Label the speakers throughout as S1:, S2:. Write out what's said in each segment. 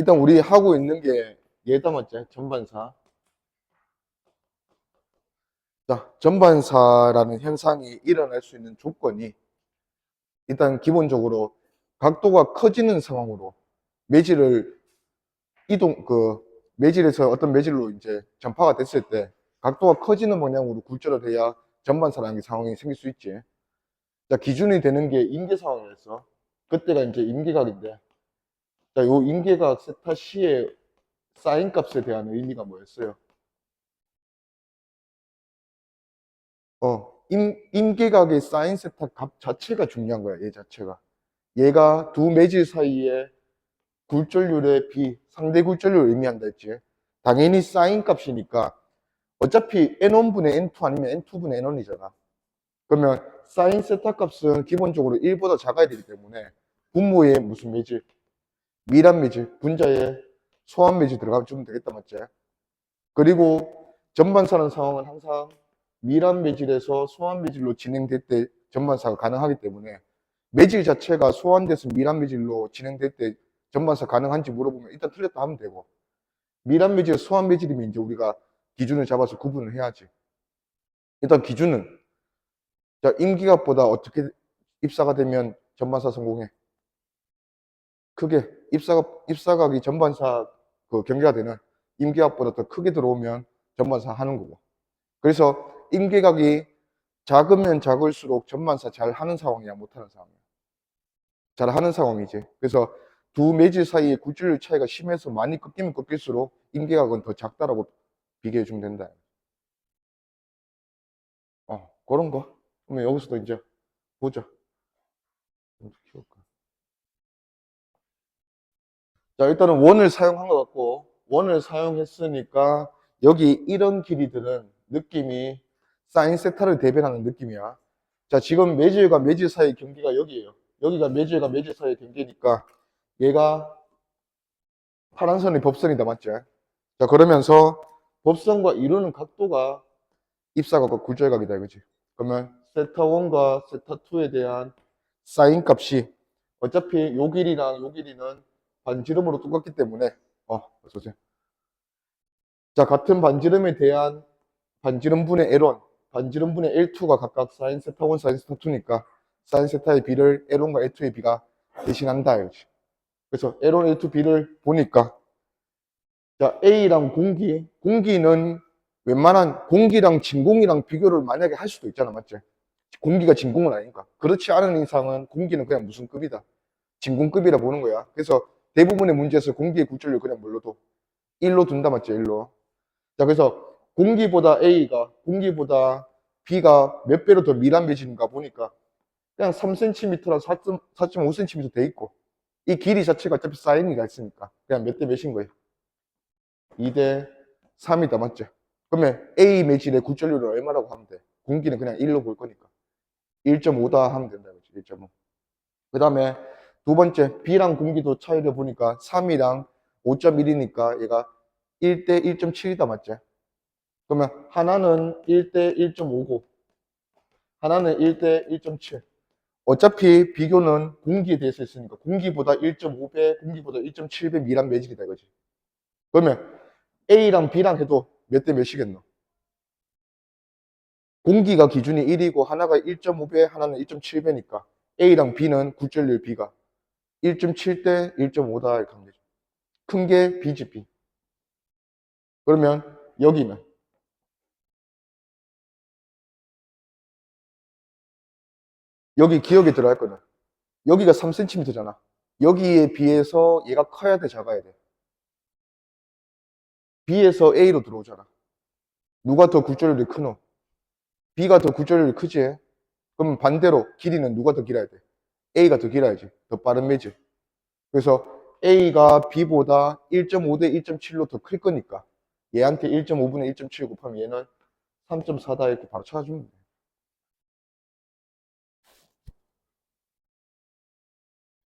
S1: 일단 우리 하고 있는 게 얘다 맞지? 전반사. 자, 전반사라는 현상이 일어날 수 있는 조건이 일단 기본적으로 각도가 커지는 상황으로 매질을 매질에서 어떤 매질로 이제 전파가 됐을 때 각도가 커지는 방향으로 굴절을 해야 전반사라는 게 상황이 생길 수 있지. 자, 기준이 되는 게 임계 상황이었어. 그때가 이제 임계각인데, 자, 요 임계각 세타 C의 사인 값에 대한 의미가 뭐였어요? 임계각의 사인 세타 값 자체가 중요한 거야, 얘 자체가. 얘가 두 매질 사이의 굴절률의 비, 상대 굴절률을 의미한다 했지. 당연히 사인 값이니까 어차피 N1분의 N2 아니면 N2분의 N1이잖아. 그러면 사인 세타 값은 기본적으로 1보다 작아야 되기 때문에 분모에 무슨 매질? 미란 매질, 분자에 소환 매질 들어가면 주면 되겠다, 맞지? 그리고 전반사는 상황은 항상 미란 매질에서 소환 매질로 진행될 때 전반사가 가능하기 때문에 매질 자체가 소환돼서 미란 매질로 진행될 때 전반사 가능한지 물어보면 일단 틀렸다 하면 되고, 미란 매질, 소환 매질이면 이제 우리가 기준을 잡아서 구분을 해야지. 일단 기준은 자, 임기각보다 어떻게 입사가 되면 전반사 성공해? 크게 입사각이 전반사 경계가 되는 임기각보다 더 크게 들어오면 전반사 하는 거고. 그래서 임계각이 작으면 작을수록 전반사 잘 하는 상황이야, 못하는 상황이야. 잘 하는 상황이지. 그래서 두 매질 사이의 굴절률 차이가 심해서 많이 꺾이면 꺾일수록 임계각은 더 작다라고 비교해 주면 된다. 그런 거. 그러면 여기서도 이제 보자. 좀 키울까? 자, 일단은 원을 사용한 것 같고, 원을 사용했으니까 여기 이런 길이들은 느낌이 사인 세타를 대변하는 느낌이야. 자, 지금 매질과 매질 사이의 경계가 여기에요. 여기가 매질과 매질 사이의 경계니까 얘가 파란 선이 법선이다, 맞지? 자, 그러면서 법선과 이루는 각도가 입사각과 굴절각이다, 이거지. 그러면 세타 1과 세타 2에 대한 사인 값이 어차피 요 길이랑 요 길이는 반지름으로 똑같기 때문에 어서오세요. 자, 같은 반지름에 대한 반지름분의 L1, 반지름분의 L2가 각각 사인 세타 1, 사인 세타 2니까 사인 세타의 비를 L1과 L2의 비가 대신한다, 이거지. 그래서 L1, L2 비를 보니까 자, A랑 공기는 웬만한 공기랑 진공이랑 비교를 만약에 할 수도 있잖아, 맞지? 공기가 진공은 아니니까. 그렇지 않은 이상은 공기는 그냥 무슨 급이다? 진공급이라 보는 거야. 그래서 대부분의 문제에서 공기의 굴절률 그냥 뭘로 둬? 1로 둔다, 맞지? 1로. 자, 그래서 공기보다 B가 몇 배로 더 미란 매질인가 보니까 그냥 3cm랑 4.5cm 돼 있고 이 길이 자체가 어차피 사인이가 있으니까 그냥 몇 대 몇인 거예요? 2대 3이다, 맞죠? 그러면 A 매질의 굴절률을 얼마라고 하면 돼? 공기는 그냥 1로 볼 거니까 1.5다 하면 된다, 그렇지? 1.5. 그 다음에 두 번째 B랑 공기도 차이를 보니까 3이랑 5.1이니까 얘가 1대 1.7이다, 맞죠? 그러면 하나는 1대 1.5고 하나는 1대 1.7. 어차피 비교는 공기에 대해서 있으니까 공기보다 1.5배, 공기보다 1.7배 미란 매질이다, 이거지. 그러면 A랑 B랑 해도 몇 대 몇이겠노? 공기가 기준이 1이고 하나가 1.5배, 하나는 1.7배니까 A랑 B는 굴절률 B가 1.7대 1.5다 이렇게 하면 되죠. 큰 게 B지, B. 그러면 여기는 여기 기억에 들어갈 거는 여기가 3cm잖아. 여기에 비해서 얘가 커야 돼, 작아야 돼? B에서 A로 들어오잖아. 누가 더 굴절률이 크노? B가 더 굴절률이 크지? 그럼 반대로 길이는 누가 더 길어야 돼? A가 더 길어야지. 더 빠른 매질. 그래서 A가 B보다 1.5대 1.7로 더 클 거니까 얘한테 1.5분의 1.7 곱하면 얘는 3.4다 이렇게 바로 찾아주면 돼.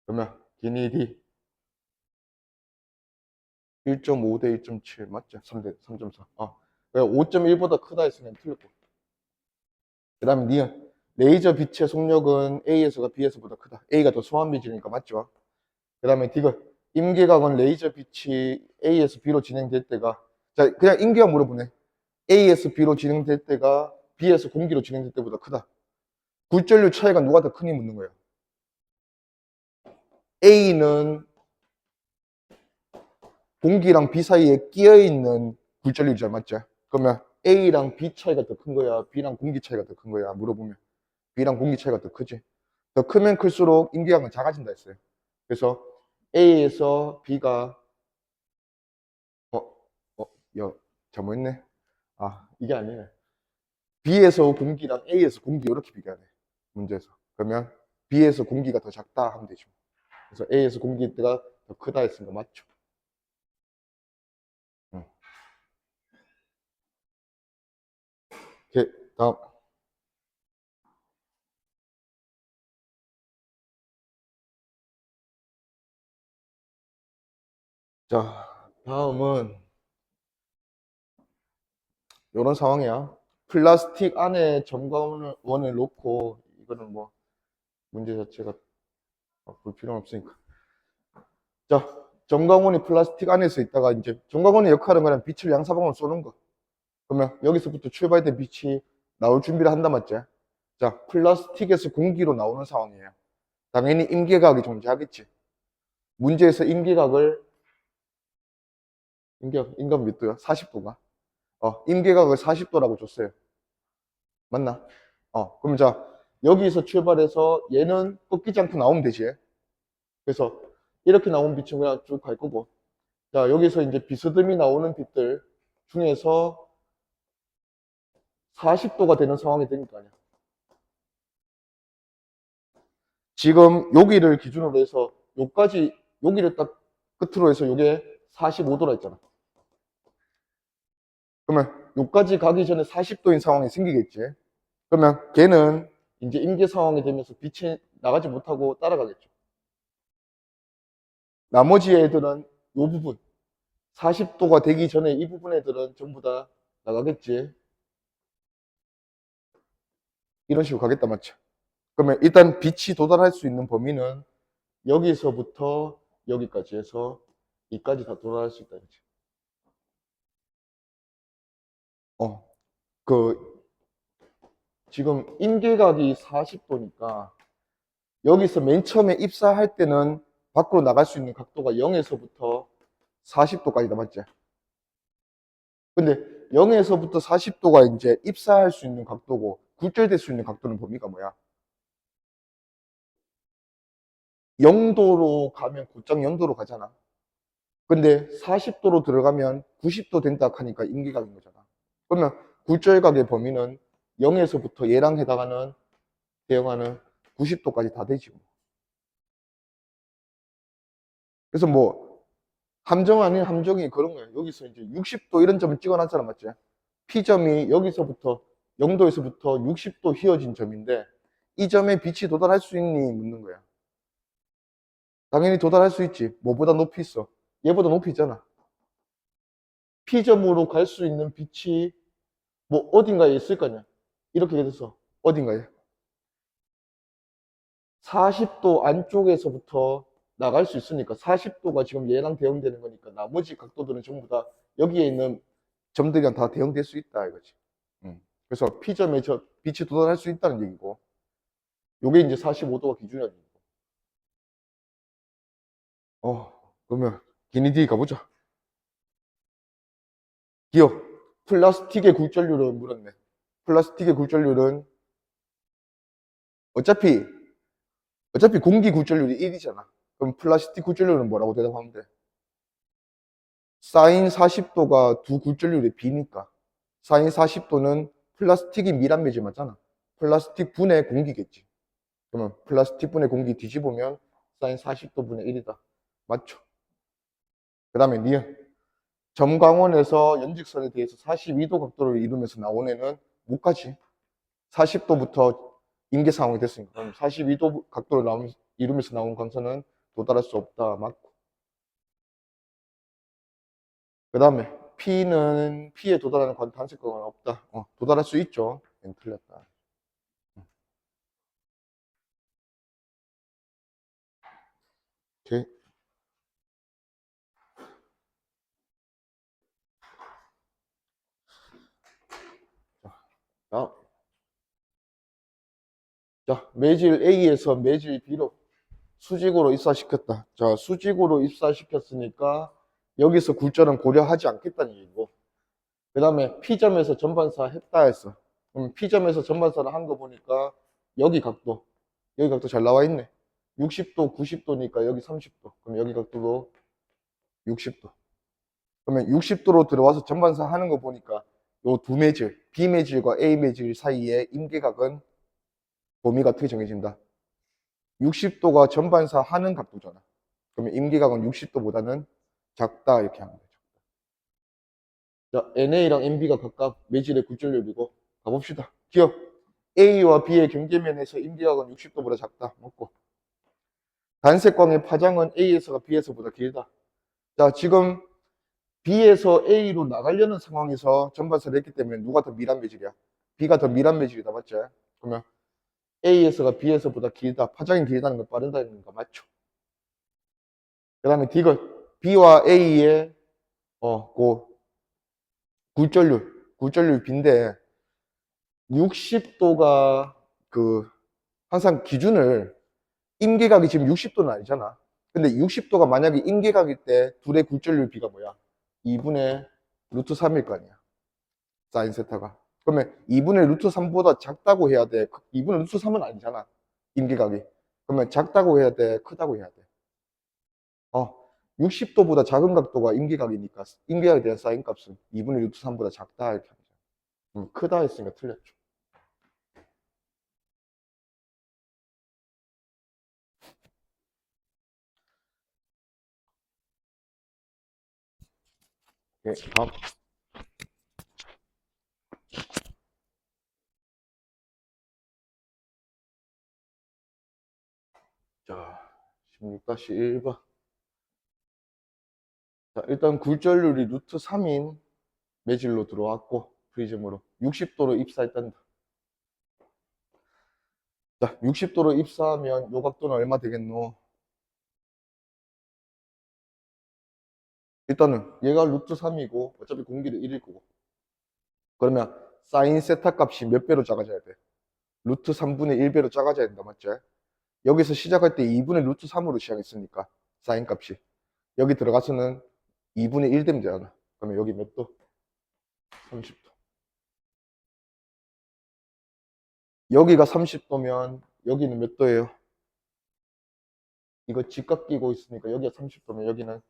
S1: 그러면 기니디 1.5대 1.7 맞죠? 3.4. 5.1보다 크다 했으면 틀렸고. 그 다음에 니은 레이저 빛의 속력은 A에서가 B에서보다 크다. A가 더 소환 미질이니까 맞죠? 그 다음에 디귿 임계각은 레이저 빛이 A에서 B로 진행될 때가, 자, 그냥 임계각 물어보네. A에서 B로 진행될 때가 B에서 공기로 진행될 때보다 크다. 굴절률 차이가 누가 더 크니 묻는 거야. A는 공기랑 B 사이에 끼어있는 굴절률이잖아, 맞죠? 그러면 A랑 B 차이가 더 큰 거야? B랑 공기 차이가 더 큰 거야? 물어보면 B랑 공기 차이가 더 크지. 더 크면 클수록 임계각은 작아진다 했어요. 그래서 A에서 B가 어, 야, 잘못했네. 아, 이게 아니네. B에서 공기랑 A에서 공기 이렇게 비교하네. 문제에서. 그러면 B에서 공기가 더 작다 하면 되죠. 그래서 A에서 공기가 더 크다 했으니까 맞죠. 응. 오케이, 다음. 자, 다음은 이런 상황이야. 플라스틱 안에 점광원을 놓고, 이거는 뭐, 문제 자체가 볼 필요는 없으니까. 자, 점광원이 플라스틱 안에서 있다가 이제, 점광원의 역할은 그냥 빛을 양사방으로 쏘는 거. 그러면 여기서부터 출발된 빛이 나올 준비를 한다 맞지? 자, 플라스틱에서 공기로 나오는 상황이에요. 당연히 임계각이 존재하겠지. 문제에서 임계각 몇 도야? 40도가? 임계각을 40도라고 줬어요. 맞나? 그럼 자, 여기서 출발해서 얘는 꺾이지 않고 나오면 되지. 그래서 이렇게 나온 빛은 그냥 쭉 갈 거고. 자, 여기서 이제 비스듬히 나오는 빛들 중에서 40도가 되는 상황이 되니까 아니야. 지금 여기를 기준으로 해서 여기까지, 여기를 딱 끝으로 해서 요게 45도라 했잖아. 그러면 여기까지 가기 전에 40도인 상황이 생기겠지. 그러면 걔는 이제 임계 상황이 되면서 빛이 나가지 못하고 따라가겠죠. 나머지 애들은 이 부분, 40도가 되기 전에 이 부분 애들은 전부 다 나가겠지. 이런 식으로 가겠다, 맞죠? 그러면 일단 빛이 도달할 수 있는 범위는 여기서부터 여기까지 해서 이까지 다 도달할 수 있다, 그치? 어, 그, 지금 임계각이 40도니까 여기서 맨 처음에 입사할 때는 밖으로 나갈 수 있는 각도가 0에서부터 40도까지다, 맞지? 근데 0에서부터 40도가 이제 입사할 수 있는 각도고 굴절될 수 있는 각도는 범위가 뭐야? 0도로 가면 곧장 0도로 가잖아. 근데 40도로 들어가면 90도 된다 하니까 임계각인 거잖아. 그러면 굴절각의 범위는 0에서부터 얘랑 해당하는 대응하는 90도까지 다 되지. 그래서 뭐 함정 아닌 함정이 그런 거예요. 여기서 이제 60도 이런 점을 찍어놨잖아, 맞지? P점이 여기서부터 0도에서부터 60도 휘어진 점인데 이 점에 빛이 도달할 수 있니? 묻는 거야. 당연히 도달할 수 있지. 뭐보다 높이 있어? 얘보다 높이 있잖아. P점으로 갈 수 있는 빛이 뭐 어딘가에 있을 거냐? 이렇게 돼서 어딘가에 40도 안쪽에서부터 나갈 수 있으니까 40도가 지금 얘랑 대응되는 거니까 나머지 각도들은 전부 다 여기에 있는 점들이랑 다 대응될 수 있다 이거지. 그래서 P점에 저 빛이 도달할 수 있다는 얘기고 요게 이제 45도가 기준이라는 얘기고. 그러면 기니디 가보자. 기억. 플라스틱의 굴절률은 물었네. 플라스틱의 굴절률은 어차피 공기 굴절률이 1이잖아. 그럼 플라스틱 굴절률은 뭐라고 대답하면 돼? 사인 40도가 두 굴절률의 B니까 사인 40도는 플라스틱이 밀환매질 맞잖아. 플라스틱 분의 공기겠지. 그러면 플라스틱 분의 공기 뒤집으면 사인 40도 분의 1이다. 맞죠? 그 다음에 니은. 점광원에서 연직선에 대해서 42도 각도를 이루면서 나온 애는 못 가지. 40도부터 임계 상황이 됐으니까. 그럼 42도 각도를 이루면서 나온 광선은 도달할 수 없다. 맞고. 그 다음에 P에 도달하는 단색광은 없다. 도달할 수 있죠. 틀렸다. 오케이. 자, 매질 A에서 매질 B로 수직으로 입사시켰다. 자, 수직으로 입사시켰으니까 여기서 굴절은 고려하지 않겠다는 얘기고, 그 다음에 P점에서 전반사 했다 했어. 그럼 P점에서 전반사를 한 거 보니까 여기 각도 잘 나와 있네. 60도, 90도니까 여기 30도. 그럼 여기 각도도 60도. 그러면 60도로 들어와서 전반사 하는 거 보니까 요 두 매질, B 매질과 A 매질 사이의 임계각은 범위가 어떻게 정해진다? 60도가 전반사 하는 각도잖아. 그러면 임계각은 60도보다는 작다 이렇게 하면 되죠. 자, NA랑 NB가 각각 매질의 굴절률이고 가봅시다. 기억 A와 B의 경계면에서 임계각은 60도보다 작다. 맞고 단색광의 파장은 A에서가 B에서보다 길다. 자, 지금 B에서 A로 나가려는 상황에서 전반사를 했기 때문에 누가 더 밀한 매질이야? B가 더 밀한 매질이다. 맞지? 그러면 A에서가 B에서보다 길다. 파장이 길다는 건 빠르다는 거 맞죠? 그 다음에 D가 B와 A의 그 굴절률 B인데 60도가 항상 기준을 임계각이 지금 60도는 아니잖아. 근데 60도가 만약에 임계각일 때 둘의 굴절률 B가 뭐야? 2분의 루트 3일 거 아니야. 사인 세타가. 그러면 2분의 루트 3보다 작다고 해야 돼. 2분의 루트 3은 아니잖아. 임계각이. 그러면 작다고 해야 돼? 크다고 해야 돼? 60도보다 작은 각도가 임계각이니까 임계각에 대한 사인 값은 2분의 루트 3보다 작다 이렇게 하죠. 크다 했으니까 틀렸죠. 네, 다음. 자, 16-1번. 자, 일단 굴절률이 루트 3인 매질로 들어왔고, 프리즘으로. 60도로 입사했단다. 자, 60도로 입사하면 요 각도는 얼마 되겠노? 일단은 얘가 루트 3이고, 어차피 공기를 1일 거고. 그러면 사인 세타 값이 몇 배로 작아져야 돼? 루트 3분의 1배로 작아져야 된다, 맞지? 여기서 시작할 때 2분의 루트 3으로 시작했으니까, 사인 값이. 여기 들어가서는 2분의 1 되면 되잖아. 그러면 여기 몇 도? 30도. 여기가 30도면 여기는 몇 도예요? 이거 직각 끼고 있으니까 여기가 30도면 여기는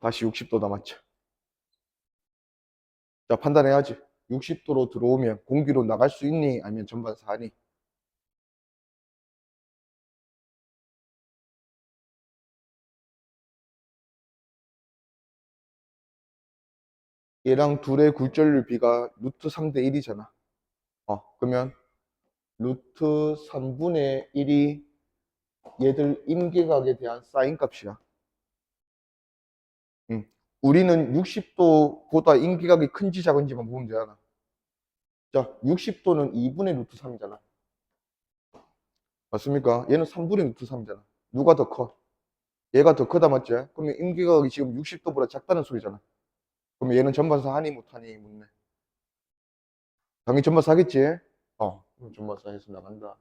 S1: 다시 60도 남았죠. 자, 판단해야지. 60도로 들어오면 공기로 나갈 수 있니? 아니면 전반사 하니? 얘랑 둘의 굴절률 비가 루트 3대 1이잖아. 그러면 루트 3분의 1이 얘들 임계각에 대한 사인 값이야. 우리는 60도보다 임계각이 큰지 작은지만 보면 되잖아. 자, 60도는 2분의 루트 3이잖아. 맞습니까? 얘는 3분의 루트 3이잖아. 누가 더 커? 얘가 더 크다 맞지? 그러면 임계각이 지금 60도보다 작다는 소리잖아. 그러면 얘는 전반사 하니 못하니 묻네. 당연히 전반사 하겠지? 그럼 전반사 해서 나간다.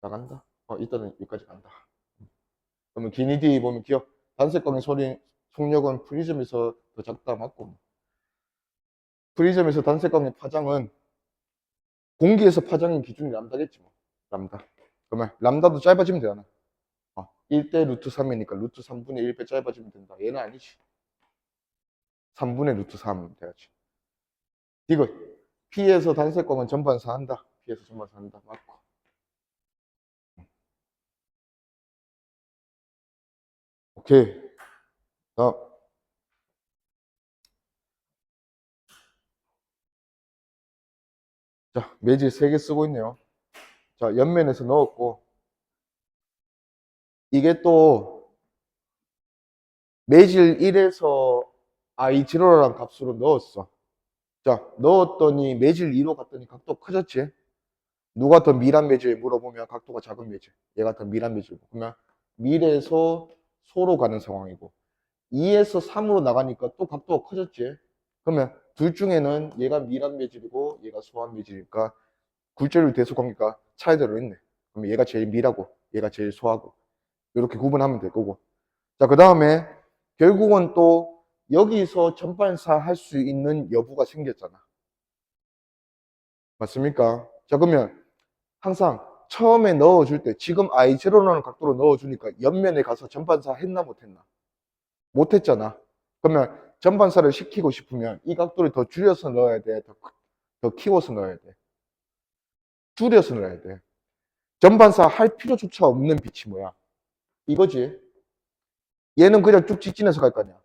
S1: 나간다? 일단은 여기까지 간다. 그러면 기니디 보면 기억. 단색광의 속력은 프리즘에서 더 작다 맞고. 프리즘에서 단색광의 파장은 공기에서 파장인 기준이 람다겠지 뭐. 람다. 그러면 람다도 짧아지면 되잖아. 1대 루트 3이니까 루트 3분의 1배 짧아지면 된다. 얘는 아니지. 3분의 루트 3 돼야지. 이거 P에서 단색광은 전반사 한다. P에서 전반사 한다. 맞고. 오케이. 다음. 자, 매질 3개 쓰고 있네요. 자, 옆면에서 넣었고, 이게 또 매질 1에서 I0란 값으로 넣었어. 자, 넣었더니 매질 2로 갔더니 각도 커졌지? 누가 더 밀한 매질 물어보면 각도가 작은 매질. 얘가 더 밀한 매질. 그러면 밀에서 소로 가는 상황이고, 2에서 3으로 나가니까 또 각도가 커졌지? 그러면 둘 중에는 얘가 밀한 매질이고 얘가 소한 매질이니까 굴절률 대수 관계가 차이대로 있네. 그럼 얘가 제일 밀하고 얘가 제일 소하고 이렇게 구분하면 될 거고. 자, 그 다음에 결국은 또 여기서 전반사 할 수 있는 여부가 생겼잖아. 맞습니까? 자, 그러면 항상 처음에 넣어줄 때 지금 I0라는 각도로 넣어주니까 옆면에 가서 전반사 했나 못했나? 못했잖아. 그러면 전반사를 시키고 싶으면 이 각도를 더 줄여서 넣어야 돼? 더 키워서 넣어야 돼? 줄여서 넣어야 돼. 전반사 할 필요조차 없는 빛이 뭐야? 이거지. 얘는 그냥 쭉 직진해서 갈 거 아니야.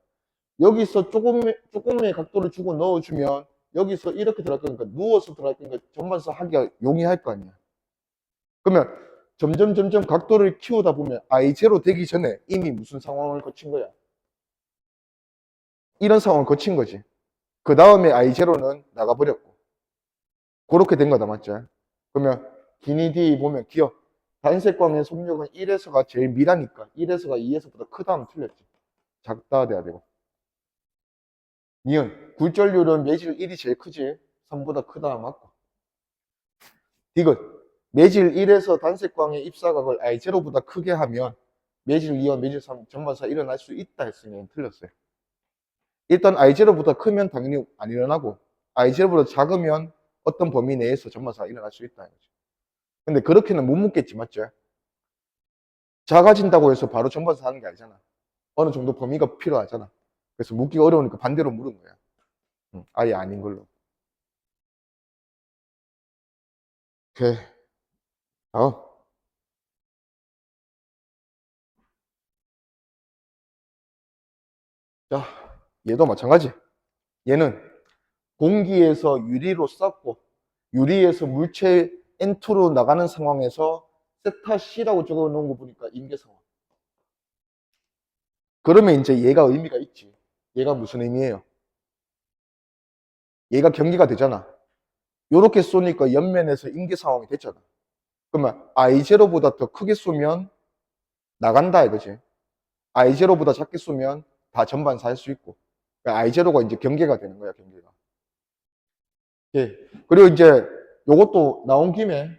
S1: 여기서 조금의 각도를 주고 넣어주면 여기서 이렇게 들어갈 거니까 누워서 들어갈 거니까 전반사 하기가 용이할 거 아니야. 그러면 점점 각도를 키우다 보면 I0 되기 전에 이미 무슨 상황을 거친 거야? 이런 상황을 거친 거지. 그 다음에 I0는 나가버렸고. 그렇게 된 거다, 맞죠? 그러면 기니디 보면 기억. 단색광의 속력은 1에서가 제일 미라니까 1에서가 2에서보다 크다 하면 틀렸지. 작다 돼야 되고. 니은 굴절률은 매질 1이 제일 크지. 3보다 크다 하면 맞고. 디귿 매질 1에서 단색광의 입사각을 I0보다 크게 하면 매질 2와 매질 3 전반사 일어날 수 있다 했으면 틀렸어요. 일단 I0보다 크면 당연히 안 일어나고 I0보다 작으면 어떤 범위 내에서 전반사가 일어날 수 있다. 근데 그렇게는 못 묻겠지, 맞죠? 작아진다고 해서 바로 전반사 하는 게 아니잖아. 어느 정도 범위가 필요하잖아. 그래서 묻기가 어려우니까 반대로 물은 거야. 아예 아닌 걸로. 오케이. 다음. 자, 얘도 마찬가지. 얘는 공기에서 유리로 쌌고 유리에서 물체 N2로 나가는 상황에서 세타 C라고 적어 놓은 거 보니까 임계 상황. 그러면 이제 얘가 의미가 있지. 얘가 무슨 의미예요? 얘가 경계가 되잖아. 요렇게 쏘니까 옆면에서 임계 상황이 됐잖아. 그러면 I0보다 더 크게 쏘면 나간다 이거지. I0보다 작게 쏘면 다 전반사 할 수 있고. 그러니까 I0가 이제 경계가 되는 거야, 경계가. 예. 그리고 이제 요것도 나온 김에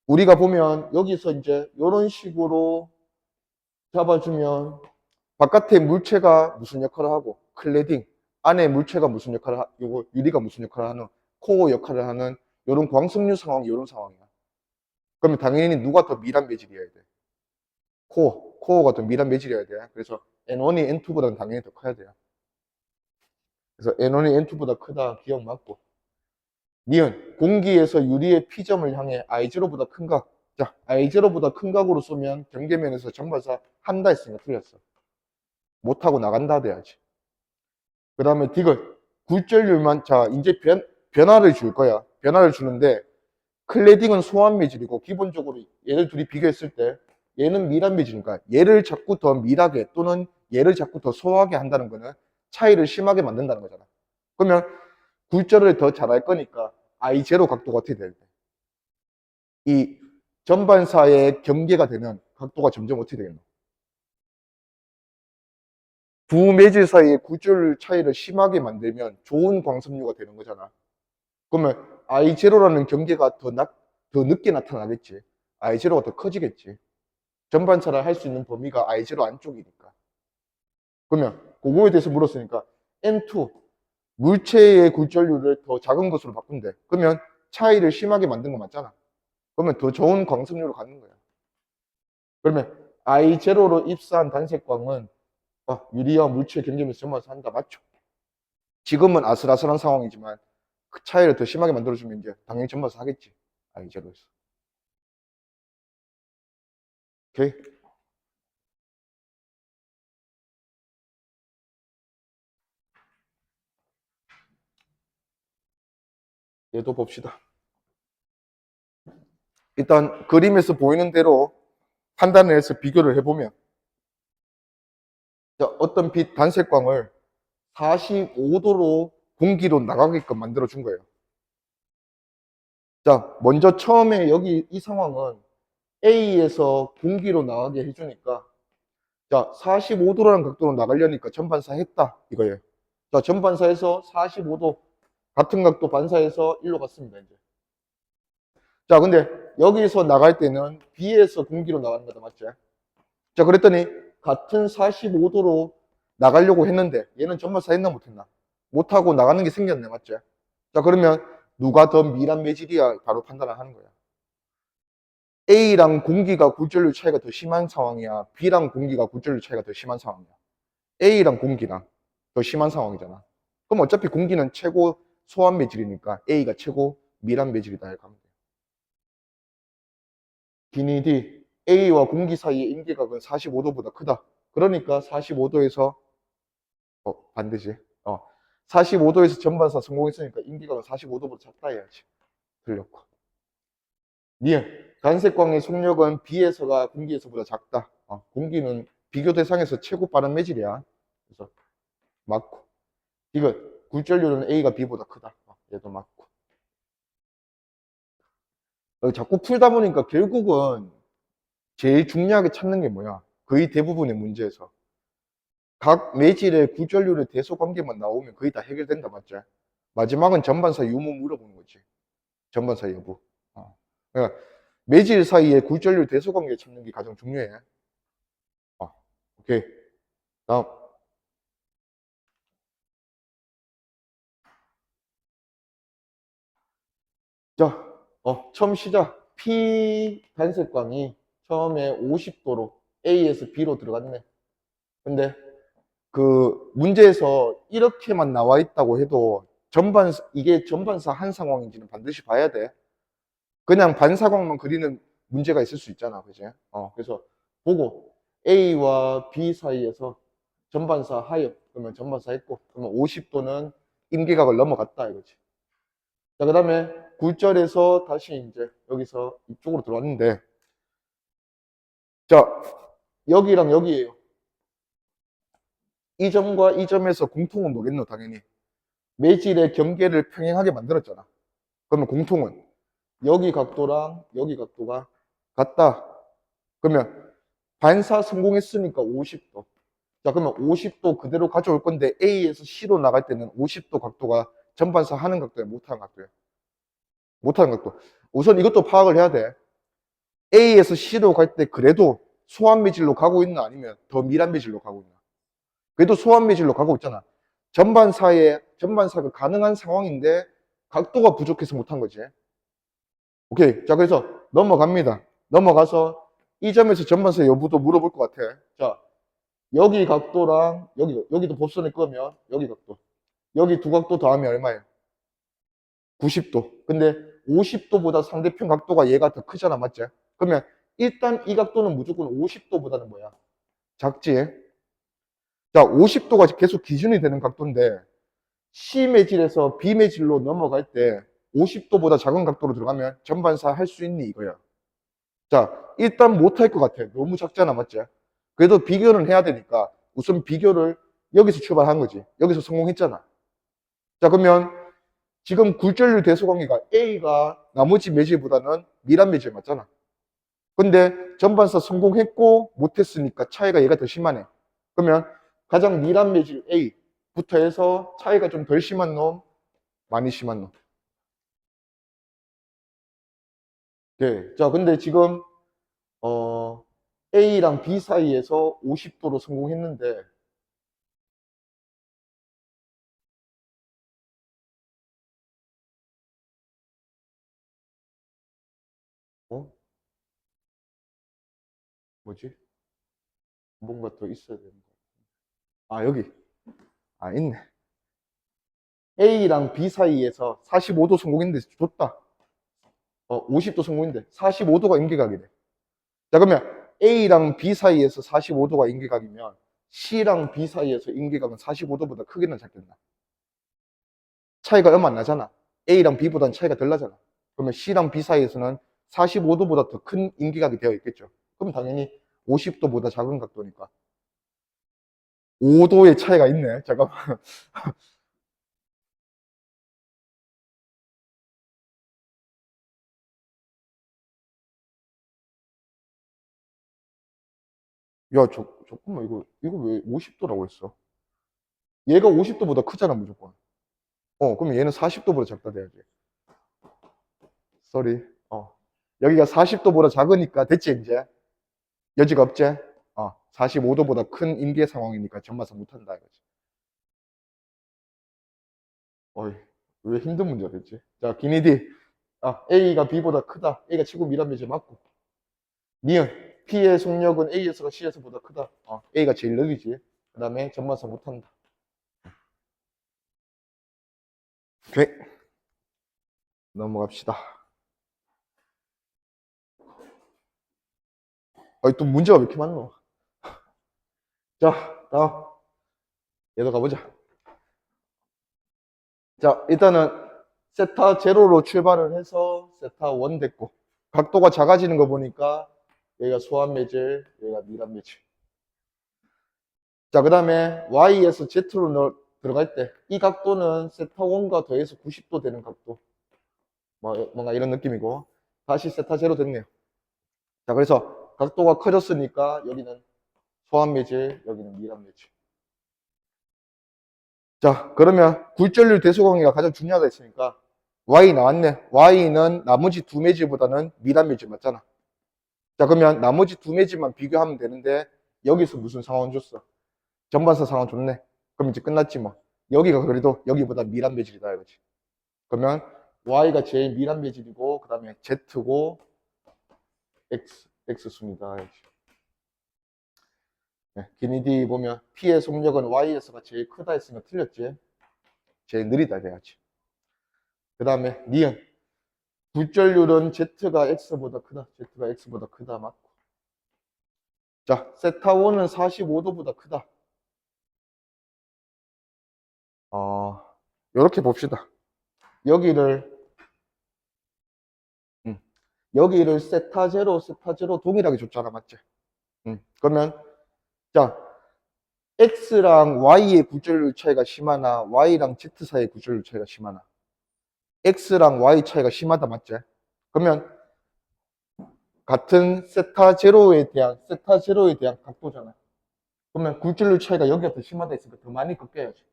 S1: 우리가 보면 여기서 이제 이런 식으로 잡아주면 바깥에 물체가 무슨 역할을 하고 클레딩 안에 물체가 무슨 역할을 요거 유리가 무슨 역할을 하는 코어 역할을 하는 이런 광석류 상황이 이런 상황이야. 그러면 당연히 누가 더 밀한 매질이어야 돼? 코어가 더 밀한 매질이어야 돼. 그래서 N1이 N2보다는 당연히 더 커야 돼요. 그래서 N1이 N2보다 크다 기억 맞고. 니은 공기에서 유리의 P점을 향해 I0보다 큰 각. 자, I0보다 큰 각으로 쏘면 경계면에서 전반사 한다 했으니까 틀렸어. 못하고 나간다 돼야지. 그 다음에 디귿 굴절률만. 자, 이제 변화를 줄 거야. 변화를 주는데 클레딩은 소한 매질이고 기본적으로 얘를 둘이 비교했을 때 얘는 밀한 매질이니까 얘를 자꾸 더 밀하게 또는 얘를 자꾸 더 소하게 한다는 거는 차이를 심하게 만든다는 거잖아. 그러면 굴절을 더 잘할 거니까 I0 각도가 어떻게 될 때? 이 전반사의 경계가 되면 각도가 점점 어떻게 되겠노? 두 매질 사이의 굴절 차이를 심하게 만들면 좋은 광섬유가 되는 거잖아. 그러면 I0라는 경계가 더 늦게 나타나겠지. I0가 더 커지겠지. 전반사를 할 수 있는 범위가 I0 안쪽이니까. 그러면 그거에 대해서 물었으니까 N2 물체의 굴절률을 더 작은 것으로 바꾼대. 그러면 차이를 심하게 만든 거 맞잖아. 그러면 더 좋은 광석류로 가는 거야. 그러면 I0로 입사한 단색광은 유리와 물체 경계면서 전반사 한다. 맞죠? 지금은 아슬아슬한 상황이지만 그 차이를 더 심하게 만들어주면 이제 당연히 전반사 하겠지. I0에서. 오케이? 얘도 봅시다. 일단 그림에서 보이는 대로 판단을 해서 비교를 해보면 어떤 빛 단색광을 45도로 공기로 나가게끔 만들어 준 거예요. 자, 먼저 처음에 여기 이 상황은 A에서 공기로 나가게 해주니까 자, 45도라는 각도로 나가려니까 전반사 했다 이거예요. 자, 전반사에서 45도 같은 각도 반사해서 일로 갔습니다, 이제. 자, 근데 여기서 나갈 때는 B에서 공기로 나가는 거다, 맞지? 자, 그랬더니 같은 45도로 나가려고 했는데 얘는 전반사 했나 못했나? 못하고 나가는 게 생겼네, 맞지? 자, 그러면 누가 더 미란 매질이야? 바로 판단을 하는 거야. A랑 공기가 굴절률 차이가 더 심한 상황이야? B랑 공기가 굴절률 차이가 더 심한 상황이야? A랑 공기랑 더 심한 상황이잖아. 그럼 어차피 공기는 최고 소환 매질이니까 A가 최고 미란 매질이다 이렇게 하면 돼. 기니디 A와 공기 사이의 임계각은 45도보다 크다. 그러니까 45도에서 반대지. 45도에서 전반사 성공했으니까 임계각은 45도보다 작다 해야지. 틀렸고. 니은 간색광의 속력은 B에서가 공기에서보다 작다. 공기는 비교 대상에서 최고 빠른 매질이야. 그래서 맞고. 이거 굴절률은 A가 B보다 크다. 얘도 맞고. 자꾸 풀다 보니까 결국은 제일 중요하게 찾는 게 뭐야? 거의 대부분의 문제에서. 각 매질의 굴절률의 대소 관계만 나오면 거의 다 해결된다, 맞지? 마지막은 전반사 유무 물어보는 거지. 전반사 여부. 그러니까 매질 사이의 굴절률 대소 관계 찾는 게 가장 중요해. 오케이. 다음. 자, 처음 시작. P 단색광이 처음에 50도로 A에서 B로 들어갔네. 근데 그 문제에서 이렇게만 나와 있다고 해도 이게 전반사 한 상황인지는 반드시 봐야 돼. 그냥 반사광만 그리는 문제가 있을 수 있잖아. 그지? 그래서 보고 A와 B 사이에서 전반사 하역, 그러면 전반사 했고, 그러면 50도는 임계각을 넘어갔다 이거지. 자, 그 다음에 굴절에서 다시 이제 여기서 이쪽으로 들어왔는데, 자, 여기랑 여기에요. 이 점과 이 점에서 공통은 뭐겠노, 당연히. 매질의 경계를 평행하게 만들었잖아. 그러면 공통은 여기 각도랑 여기 각도가 같다. 그러면 반사 성공했으니까 50도. 자, 그러면 50도 그대로 가져올 건데 A에서 C로 나갈 때는 50도 각도가 전반사 하는 각도야, 못하는 각도야. 못하는 각도. 우선 이것도 파악을 해야 돼. A에서 C로 갈 때 그래도 소환 매질로 가고 있나 아니면 더 미란 매질로 가고 있나? 그래도 소환 매질로 가고 있잖아. 전반사가 가능한 상황인데 각도가 부족해서 못한 거지. 오케이. 자, 그래서 넘어갑니다. 넘어가서 이 점에서 전반사 여부도 물어볼 것 같아. 자, 여기 각도랑 여기도 법선을 끄면 여기 각도. 여기 두 각도 더하면 얼마예요? 90도. 근데 50도보다 상대편 각도가 얘가 더 크잖아, 맞지? 그러면 일단 이 각도는 무조건 50도보다는 뭐야? 작지? 자, 50도가 계속 기준이 되는 각도인데 C 매질에서 B 매질로 넘어갈 때 50도보다 작은 각도로 들어가면 전반사 할 수 있니 이거야. 자, 일단 못할 것 같아. 너무 작잖아, 맞지? 그래도 비교는 해야 되니까 우선 비교를 여기서 출발한 거지. 여기서 성공했잖아. 자, 그러면 지금 굴절률 대소관계가 A가 나머지 매질보다는 미란 매질 맞잖아. 근데 전반사 성공했고 못했으니까 차이가 얘가 더 심하네. 그러면 가장 미란 매질 A부터 해서 차이가 좀 덜 심한 놈, 많이 심한 놈. 네. 자, 근데 지금 A랑 B 사이에서 50도로 성공했는데 어? 뭐지? 뭔가 더 있어야 되는 거. 여기. 있네. A랑 B 사이에서 45도 성공했는데 좋다. 50도 성공인데 45도가 임계각이래. 자, 그러면 A랑 B 사이에서 45도가 임계각이면 C랑 B 사이에서 임계각은 45도보다 크게는 작겠나? 차이가 얼마 안 나잖아. A랑 B보다는 차이가 덜 나잖아. 그러면 C랑 B 사이에서는 45도보다 더 큰 임계각이 되어 있겠죠. 그럼 당연히 50도보다 작은 각도니까. 5도의 차이가 있네. 잠깐만. 야, 잠깐만. 이거 왜 50도라고 했어? 얘가 50도보다 크잖아, 무조건. 그럼 얘는 40도보다 작다 돼야지. 쏘리. 여기가 40도보다 작으니까 됐지, 이제? 여지가 없지? 45도보다 큰 임계 상황이니까 전마사 못한다, 이거지. 어이, 왜 힘든 문제가 됐지? 자, 기니디. A가 B보다 크다. A가 최고 밀합미지 맞고. 니은. P의 속력은 A에서가 C에서보다 크다. A가 제일 느리지. 그 다음에 전마사 못한다. 오케이. 넘어갑시다. 또 문제가 왜 이렇게 많노? 자, 다음. 얘도 가보자. 자, 일단은 세타 제로로 출발을 해서 세타 원 됐고, 각도가 작아지는 거 보니까 여기가 소환 매질, 여기가 미란 매질. 자, 그 다음에 Y에서 Z로 들어갈 때 이 각도는 세타 1과 더해서 90도 되는 각도. 뭔가 이런 느낌이고, 다시 세타 제로 됐네요. 자, 그래서 각도가 커졌으니까 여기는 소환 매질, 여기는 미란 매질. 자, 그러면 굴절률 대소관계가 가장 중요하다 했으니까 Y 나왔네. Y는 나머지 두 매질보다는 미란 매질 맞잖아. 자, 그러면 나머지 두 매질만 비교하면 되는데 여기서 무슨 상황 줬어? 전반사 상황 줬네. 그럼 이제 끝났지 뭐. 여기가 그래도 여기보다 미란 매질이다 이거지. 그러면 Y가 제일 미란 매질이고 그 다음에 Z고 X순이다. 네, 기니디 보면 P의 속력은 Y에서가 제일 크다 했으면 틀렸지. 제일 느리다 돼야지. 그 다음에 니은 굴절률은 Z가 X보다 크다. Z가 X보다 크다 맞고. 자, 세타1은 45도보다 크다. 이렇게 봅시다. 여기를 음, 여기를 세타 제로 동일하게 줬잖아, 맞지? 그러면 자, X랑 Y의 굴절률 차이가 심하나 Y랑 Z 사이의 굴절률 차이가 심하나? X랑 Y 차이가 심하다, 맞지? 그러면 같은 세타 제로에 대한 각도잖아. 그러면 굴절률 차이가 여기가 더 심하다 했으니까 더 많이 꺾여야지.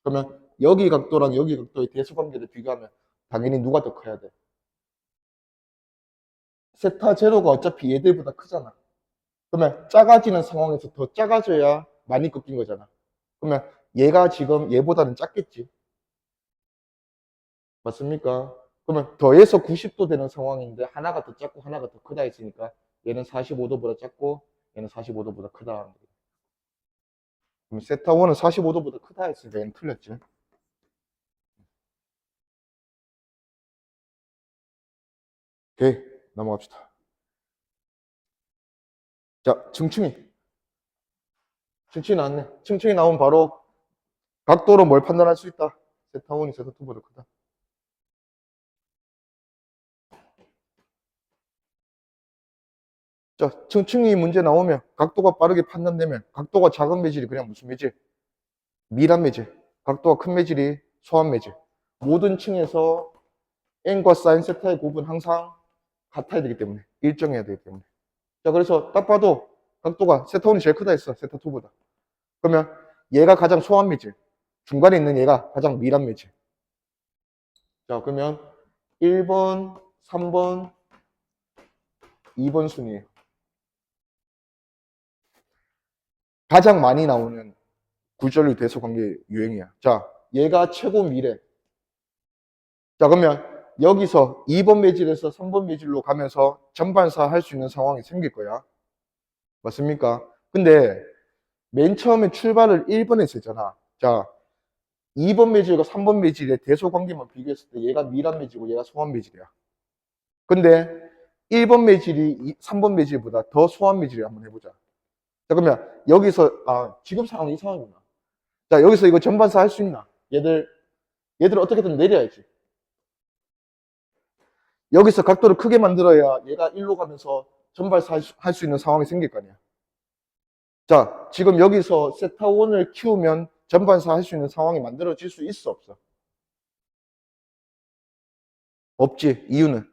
S1: 그러면 여기 각도랑 여기 각도의 대수관계를 비교하면 당연히 누가 더 커야 돼? 세타 제로가 어차피 얘들보다 크잖아. 그러면 작아지는 상황에서 더 작아져야 많이 꺾인 거잖아. 그러면 얘가 지금 얘보다는 작겠지. 맞습니까? 그러면 더해서 90도 되는 상황인데 하나가 더 작고 하나가 더 크다 했으니까 얘는 45도보다 작고 얘는 45도보다 크다. 그럼 세타1은 45도보다 크다 했으니까 얘는 틀렸지. 오케이, 넘어갑시다. 자, 층층이 나왔네. 층층이 나오면 바로 각도로 뭘 판단할 수 있다. 세타1이 세타2보다 크다. 자, 층층이 문제 나오면 각도가 빠르게 판단되면 각도가 작은 매질이 그냥 무슨 매질? 미란 매질. 각도가 큰 매질이 소환 매질. 모든 층에서 n과 사인 세타의 곱은 항상 같아야 되기 때문에 일정해야 되기 때문에. 자, 그래서 딱 봐도 각도가 세타1이 제일 크다 했어. 세타2보다. 그러면 얘가 가장 소환 매질. 중간에 있는 얘가 가장 미란 매질. 자, 그러면 1번, 3번, 2번 순이에요. 가장 많이 나오는 굴절률 대소 관계 유행이야. 자, 얘가 최고 미래. 자, 그러면 여기서 2번 매질에서 3번 매질로 가면서 전반사 할 수 있는 상황이 생길 거야. 맞습니까? 근데 맨 처음에 출발을 1번에서 했잖아. 자, 2번 매질과 3번 매질의 대소 관계만 비교했을 때 얘가 미란 매질이고 얘가 소환 매질이야. 근데 1번 매질이 3번 매질보다 더 소환 매질이 한번 해보자. 자, 그러면 여기서 지금 상황이 이 상황이구나. 자, 여기서 이거 전반사 할 수 있나? 얘들 어떻게든 내려야지. 여기서 각도를 크게 만들어야 얘가 1로 가면서 전발사 할 수 있는 상황이 생길 거 아니야. 자, 지금 여기서 세타1을 키우면 전반사 할 수 있는 상황이 만들어질 수 있어, 없어? 없지. 이유는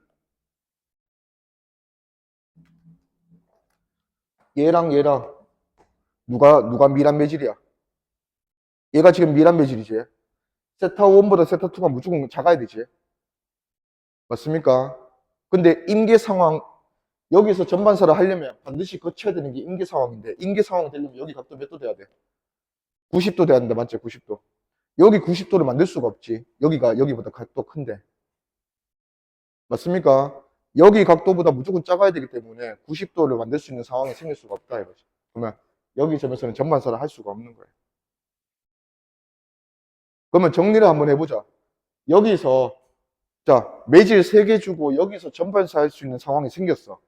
S1: 얘랑 얘랑 누가 미란 매질이야? 얘가 지금 미란 매질이지. 세타 1보다 세타 2가 무조건 작아야 되지. 맞습니까? 근데 임계 상황, 여기서 전반사를 하려면 반드시 거쳐야 되는 게 임계 상황인데, 임계 상황 되려면 여기 각도 몇 도 돼야 돼? 90도 돼야 된다, 맞죠? 90도. 여기 90도를 만들 수가 없지. 여기가 여기보다 각도 큰데. 맞습니까? 여기 각도보다 무조건 작아야 되기 때문에 90도를 만들 수 있는 상황이 생길 수가 없다 이거지. 그러면 여기 점에서는 전반사를 할 수가 없는 거예요. 그러면 정리를 한번 해보자. 여기서 자 매질 3개 주고 여기서 전반사 할 수 있는 상황이 생겼어.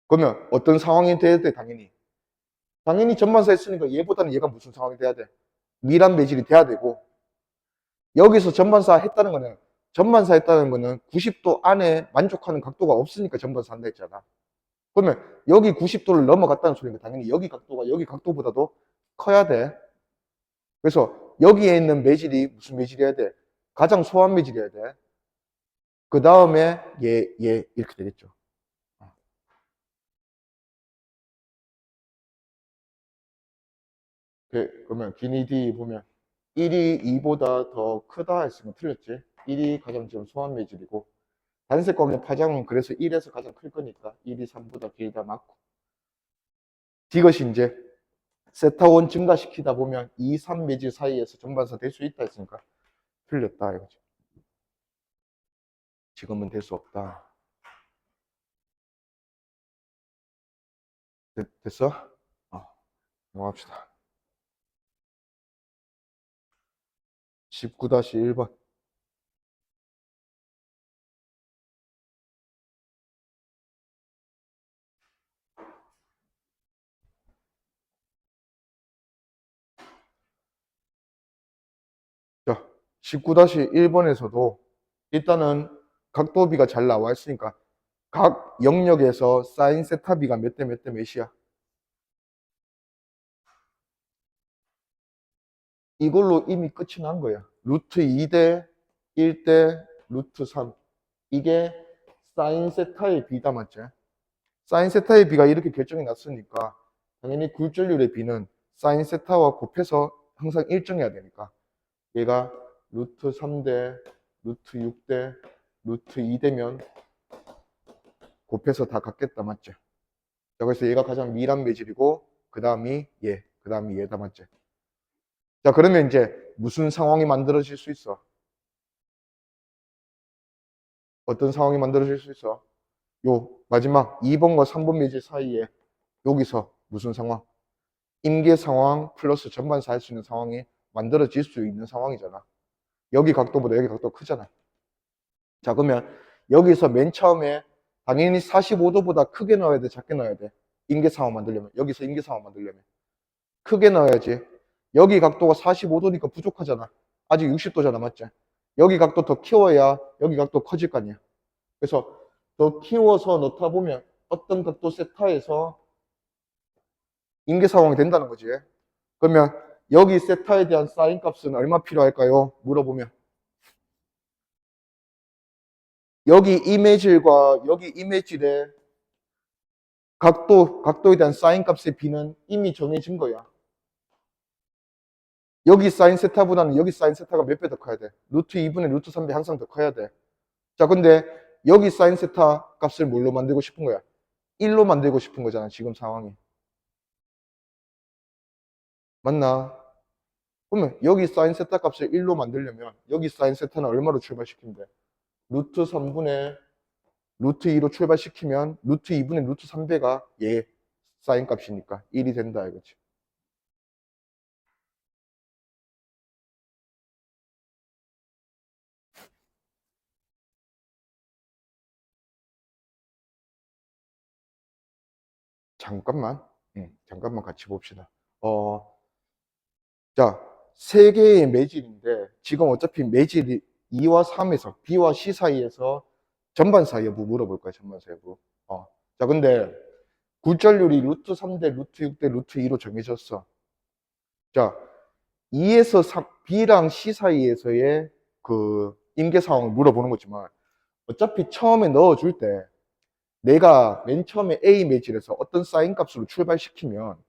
S1: 그러면 어떤 상황이 돼야 돼? 당연히 전반사 했으니까 얘보다는 얘가 무슨 상황이 돼야 돼? 미란 매질이 돼야 되고, 여기서 전반사 했다는 거는 90도 안에 만족하는 각도가 없으니까 전반사 한다 했잖아. 그러면 여기 90도를 넘어갔다는 소리니까 당연히 여기 각도가 여기 각도보다도 커야 돼. 그래서 여기에 있는 매질이 무슨 매질이어야 돼? 가장 소한 매질이어야 돼. 그 다음에 얘 이렇게 되겠죠. 그러면 기니 D 보면 1이 2보다 더 크다 했으면 틀렸지. 1이 가장 지금 소한 매질이고, 단색 광의 파장은 그래서 1에서 가장 클 거니까 1이 3보다 길다 맞고, 이것이 이제 세타1 증가시키다 보면 2, 3 매질 사이에서 전반사 될 수 있다 했으니까 틀렸다 이거죠. 지금은 될 수 없다. 됐어? 넘어갑시다. 19-1번. 자, 19-1번에서도 일단은 각도비가 잘 나와 있으니까 각 영역에서 사인 세타비가 몇 대 몇 대 몇이야? 이걸로 이미 끝이 난 거야. 루트 2대 1대 루트 3. 이게 사인 세타의 비다 맞지? 사인 세타의 비가 이렇게 결정이 났으니까 당연히 굴절률의 비는 사인 세타와 곱해서 항상 일정해야 되니까 얘가 루트 3대 루트 6대 루트 2대면 곱해서 다 같겠다 맞지? 자, 그래서 얘가 가장 미란 매질이고 그 다음이 얘다 맞지? 자, 그러면 이제 무슨 상황이 만들어질 수 있어? 어떤 상황이 만들어질 수 있어? 요 마지막 2번과 3번 매질 사이에 여기서 무슨 상황? 임계 상황 플러스 전반사 할 수 있는 상황이 만들어질 수 있는 상황이잖아. 여기 각도보다 여기 각도가 크잖아. 자, 그러면 여기서 맨 처음에 당연히 45도보다 크게 넣어야 돼, 작게 넣어야 돼? 임계 상황 만들려면. 여기서 임계 상황 만들려면. 크게 넣어야지. 여기 각도가 45도니까 부족하잖아. 아직 60도잖아, 맞지? 여기 각도 더 키워야 여기 각도 커질 거 아니야. 그래서 더 키워서 넣다 보면 어떤 각도 세타에서 임계 상황이 된다는 거지. 그러면 여기 세타에 대한 사인 값은 얼마 필요할까요? 물어보면 여기 이매질과 여기 이매질의 각도에 대한 사인 값의 비는 이미 정해진 거야. 여기 사인 세타보다는 여기 사인 세타가 몇 배 더 커야 돼? 루트 2분의 루트 3배 항상 더 커야 돼. 자, 근데 여기 사인 세타 값을 뭘로 만들고 싶은 거야? 1로 만들고 싶은 거잖아, 지금 상황이. 맞나? 그러면 여기 사인 세타 값을 1로 만들려면 여기 사인 세타는 얼마로 출발시키면 돼? 루트 3분의 루트 2로 출발시키면 루트 2분의 루트 3배가 얘 사인 값이니까 1이 된다 이거지. 잠깐만. 잠깐만 같이 봅시다. 자, 세 개의 매질인데 지금 어차피 매질이 2와 3에서 B와 C 사이에서 전반사 여부 물어볼 거야, 전반사 여부. 자, 근데 굴절률이 루트 3대 루트 6대 루트 2로 정해졌어. 자, 2에서 3, B랑 C 사이에서의 그 임계 상황을 물어보는 거지만 어차피 처음에 넣어줄 때 내가 맨 처음에 A 매질에서 어떤 사인 값으로 출발시키면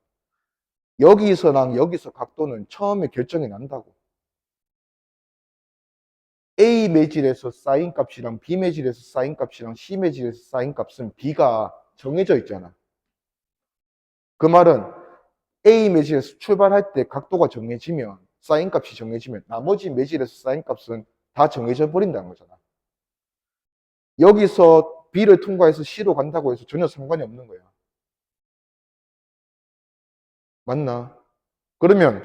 S1: 여기서랑 여기서 각도는 처음에 결정이 난다고. A 매질에서 사인 값이랑 B 매질에서 사인 값이랑 C 매질에서 사인 값은 B가 정해져 있잖아. 그 말은 A 매질에서 출발할 때 각도가 정해지면, 사인 값이 정해지면 나머지 매질에서 사인 값은 다 정해져 버린다는 거잖아. 여기서 B를 통과해서 C로 간다고 해서 전혀 상관이 없는 거야. 맞나? 그러면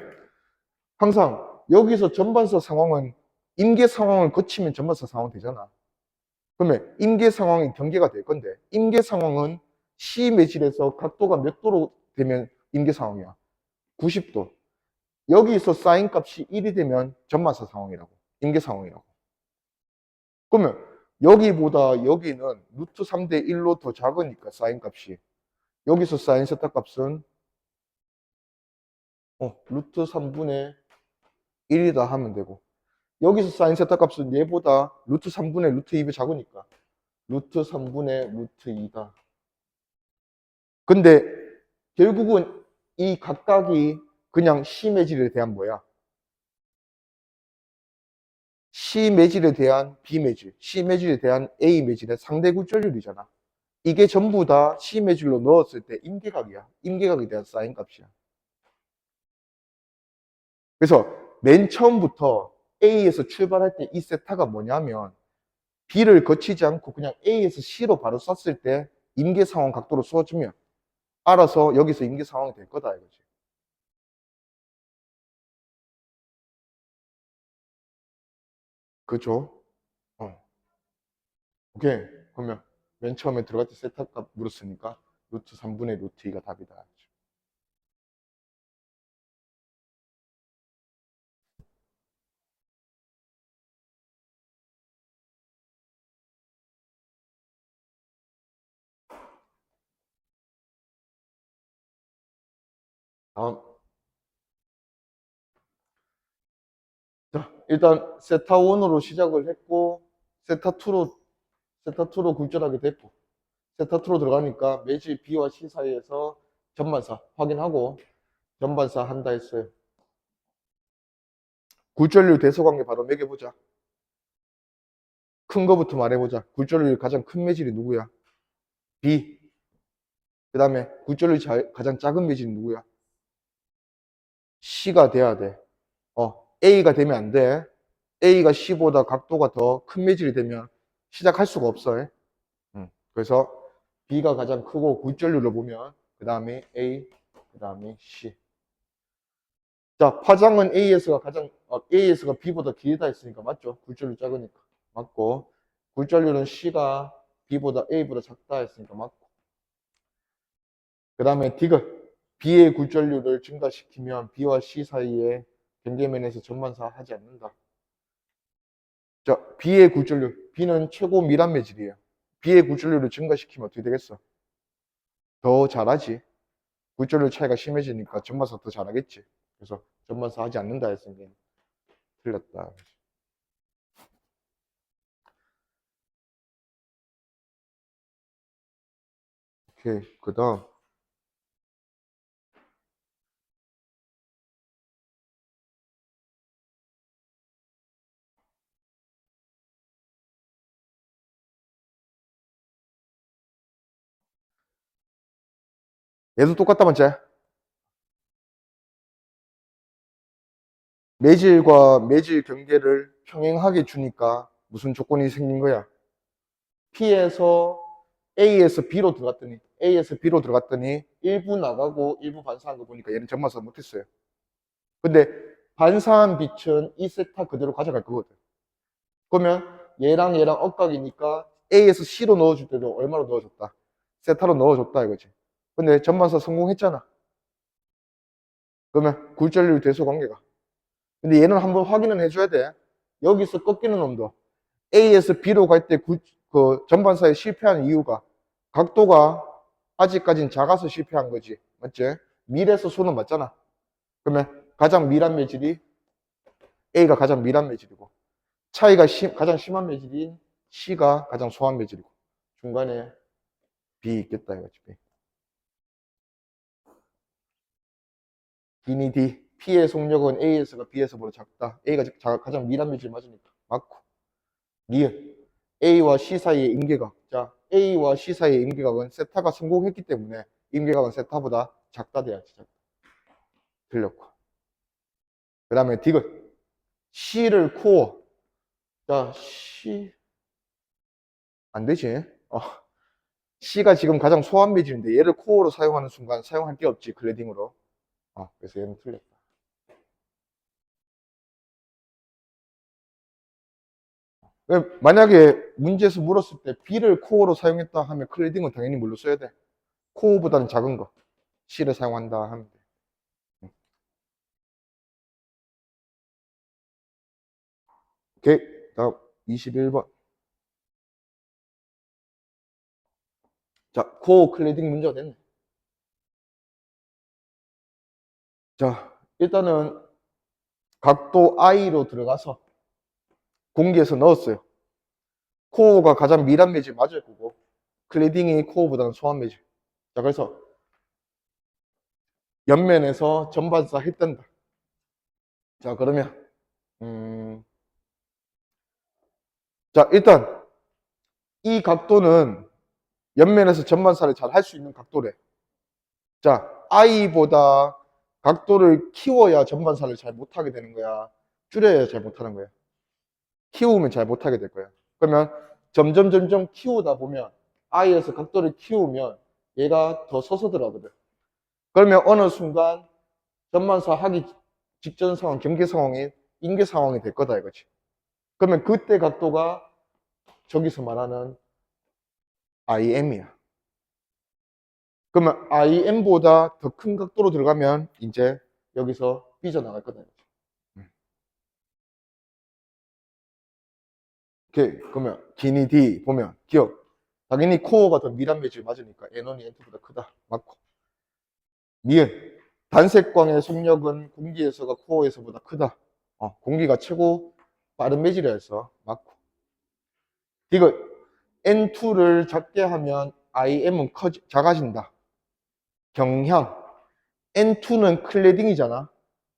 S1: 항상 여기서 전반사 상황은 임계 상황을 거치면 전반사 상황 되잖아. 그러면 임계 상황이 경계가 될 건데, 임계 상황은 C 매질에서 각도가 몇 도로 되면 임계 상황이야? 90도. 여기서 사인 값이 1이 되면 전반사 상황이라고. 임계 상황이라고. 그러면 여기보다 여기는 루트 3대 1로 더 작으니까 사인 값이. 여기서 사인 세타 값은 루트 3분의 1이다 하면 되고. 여기서 사인 세타 값은 얘보다 루트 3분의 루트 2배 작으니까 루트 3분의 루트 2다. 근데 결국은 이 각각이 그냥 C 매질에 대한 뭐야? C 매질에 대한 B 매질, C 매질에 대한 A 매질의 상대 굴절률이잖아. 이게 전부 다 C 매질로 넣었을 때 임계각이야. 임계각에 대한 사인 값이야. 그래서 맨 처음부터 A에서 출발할 때 이 세타가 뭐냐면 B를 거치지 않고 그냥 A에서 C로 바로 썼을 때 임계 상황 각도로 써주면 알아서 여기서 임계 상황이 될 거다 이거지. 그죠? 오케이. 그러면 맨 처음에 들어갈 때 세타 값 물었으니까 루트 3분의 루트 2가 답이다. 다음. 자, 일단 세타 1으로 시작을 했고 세타2로 굴절하게 됐고 세타2로 들어가니까 매질 B와 C 사이에서 전반사 확인하고 전반사 한다 했어요. 굴절률 대소관계 바로 매겨보자. 큰 거부터 말해보자. 굴절률 가장 큰 매질이 누구야? B. 그 다음에 굴절률 가장 작은 매질이 누구야? C가 돼야 돼. A가 되면 안 돼. A가 C보다 각도가 더 큰 매질이 되면 시작할 수가 없어. 그래서 B가 가장 크고 굴절률을 보면 그 다음에 A, 그 다음에 C. 자, 파장은 A에서가 B보다 길다 했으니까 맞죠? 굴절률 작으니까 맞고, 굴절률은 C가 B보다 A보다 작다 했으니까 맞고. 그 다음에 디귿, B의 굴절률을 증가시키면 B와 C 사이에 경계면에서 전반사 하지 않는다. 자, B의 굴절률, B는 최고 밀환 매질이에요. B의 굴절률을 증가시키면 어떻게 되겠어? 더 잘하지. 굴절률 차이가 심해지니까 전반사 더 잘하겠지. 그래서 전반사 하지 않는다 했으니까 틀렸다. 오케이. 그 다음. 얘도 똑같다, 맞지? 매질과 매질 경계를 평행하게 주니까 무슨 조건이 생긴 거야? P에서 A에서 B로 들어갔더니, A에서 B로 들어갔더니 일부 나가고 일부 반사한 거 보니까 얘는 전반사 못했어요. 근데 반사한 빛은 이 세타 그대로 가져갈 거거든. 그러면 얘랑 얘랑 엇각이니까 A에서 C로 넣어줄 때도 얼마로 넣어줬다? 세타로 넣어줬다 이거지. 근데 전반사 성공했잖아. 그러면 굴절률 대소 관계가. 근데 얘는 한번 확인은 해줘야 돼. 여기서 꺾이는 놈도 A에서 B로 갈 때 그 전반사에 실패한 이유가 각도가 아직까진 작아서 실패한 거지. 맞지? 밀에서 소는 맞잖아. 그러면 가장 밀한 매질이 A가 가장 밀한 매질이고 차이가 가장 심한 매질인 C가 가장 소한 매질이고 중간에 B 있겠다 이거지. B. 기니 D. P의 속력은 A에서가 B에서보다 작다. A가 가장 미란 매질 맞으니까. 맞고. 니은. A와 C 사이의 임계각. 자, A와 C 사이의 임계각은 세타가 성공했기 때문에 임계각은 세타보다 작다 돼야지. 작다. 틀렸고. 그 다음에 디귿. C를 코어. 자, C. 안 되지. C가 지금 가장 소환 매질인데 얘를 코어로 사용하는 순간 사용할 게 없지. 클래딩으로. 그래서 얘는 틀렸다. 만약에 문제에서 물었을 때 B를 코어로 사용했다 하면 클래딩은 당연히 뭘로 써야 돼? 코어보다는 작은 거. C를 사용한다 하면 돼. 오케이. 다음 21번. 자, 코어 클래딩 문제가 됐네. 자, 일단은 각도 I로 들어가서 공기에서 넣었어요. 코어가 가장 미란 매질 맞을 거고 클래딩이 코어보다는 소환 매질. 자, 그래서 옆면에서 전반사 했단다. 자, 그러면 자, 일단 이 각도는 옆면에서 전반사를 잘 할 수 있는 각도래. 자, I보다 각도를 키워야 전반사를 잘 못하게 되는 거야. 줄여야 잘 못하는 거야. 키우면 잘 못하게 될 거야. 그러면 점점 키우다 보면 I에서 각도를 키우면 얘가 더 서서 들어가거든. 그러면 어느 순간 전반사 하기 직전 상황, 경계 상황이 인계 상황이 될 거다 이거지. 그러면 그때 각도가 저기서 말하는 IM이야. 그러면 IM보다 더 큰 각도로 들어가면 이제 여기서 삐져나갈 거다 이거지. 오케이. 그러면 기니 D 보면 기억. 당연히 코어가 더 미란 매질 맞으니까 N1이 N2보다 크다. 맞고. 니은. 단색광의 속력은 공기에서가 코어에서보다 크다. 공기가 최고 빠른 매질이었어. 맞고. 이거 N2를 작게 하면 IM은 작아진다. 경향. N2는 클래딩이잖아.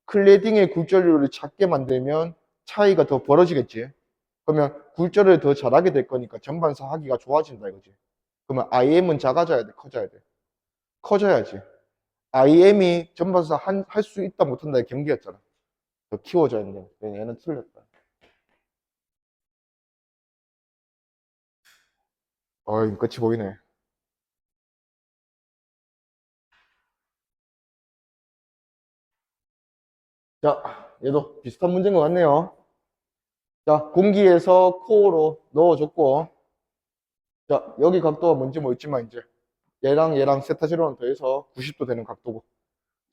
S1: 클래딩의 굴절률을 작게 만들면 차이가 더 벌어지겠지. 그러면 굴절을 더 잘하게 될 거니까 전반사 하기가 좋아진다 이거지. 그러면 IM은 작아져야 돼, 커져야 돼? 커져야지. IM이 전반사 할 수 있다 못한다의 경계였잖아. 더 키워져야 돼. 얘는 틀렸다. 끝이 보이네. 자, 얘도 비슷한 문제인 것 같네요. 자, 공기에서 코어로 넣어줬고, 자, 여기 각도가 뭔지 모르지만 이제 얘랑 세타 제로는 더해서 90도 되는 각도고.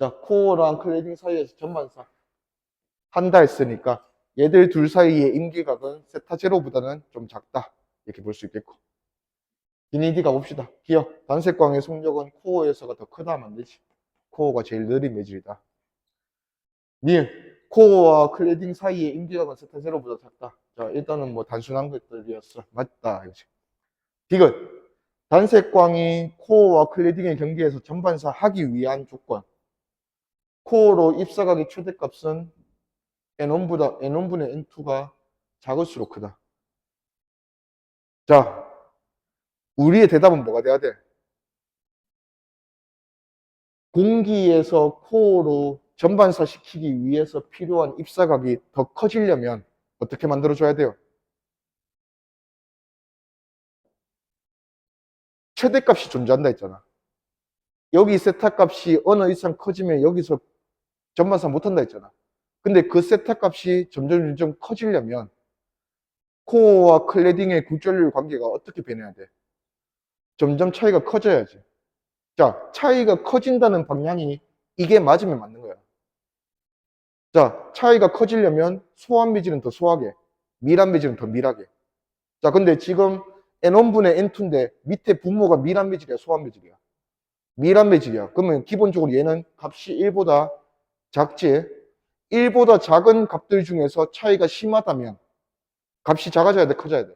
S1: 자, 코어랑 클래딩 사이에서 전반사 한다 했으니까 얘들 둘 사이의 임기각은 세타 제로보다는 좀 작다. 이렇게 볼 수 있겠고. 기니디 가봅시다. 기억. 단색광의 속력은 코어에서가 더 크다 하면 안 되지. 코어가 제일 느린 매질이다. 니 코어와 클래딩 사이의 임기각은 세타 제로보다 작다. 자, 일단은 뭐 단순한 것들이었어. 맞다. 이거지. 디귿. 단색광이 코어와 클래딩의 경계에서 전반사 하기 위한 조건. 코어로 입사각의 최대값은 N1분의 N2가 작을수록 크다. 자, 우리의 대답은 뭐가 돼야 돼? 공기에서 코어로 전반사 시키기 위해서 필요한 입사각이 더 커지려면 어떻게 만들어줘야 돼요? 최대값이 존재한다 했잖아. 여기 세타 값이 어느 이상 커지면 여기서 전반사 못한다 했잖아. 근데 그 세타 값이 점점 커지려면 코어와 클래딩의 굴절률 관계가 어떻게 변해야 돼? 점점 차이가 커져야지. 자, 차이가 커진다는 방향이 이게 맞으면 맞는 거야. 자, 차이가 커지려면 소환 매질은 더 소하게, 미란 매질은 더 밀하게. 자, 근데 지금 N1분의 N2인데 밑에 분모가 미란 매질이야, 소환 매질이야? 미란 매질이야. 그러면 기본적으로 얘는 값이 1보다 작지? 1보다 작은 값들 중에서 차이가 심하다면 값이 작아져야 돼, 커져야 돼?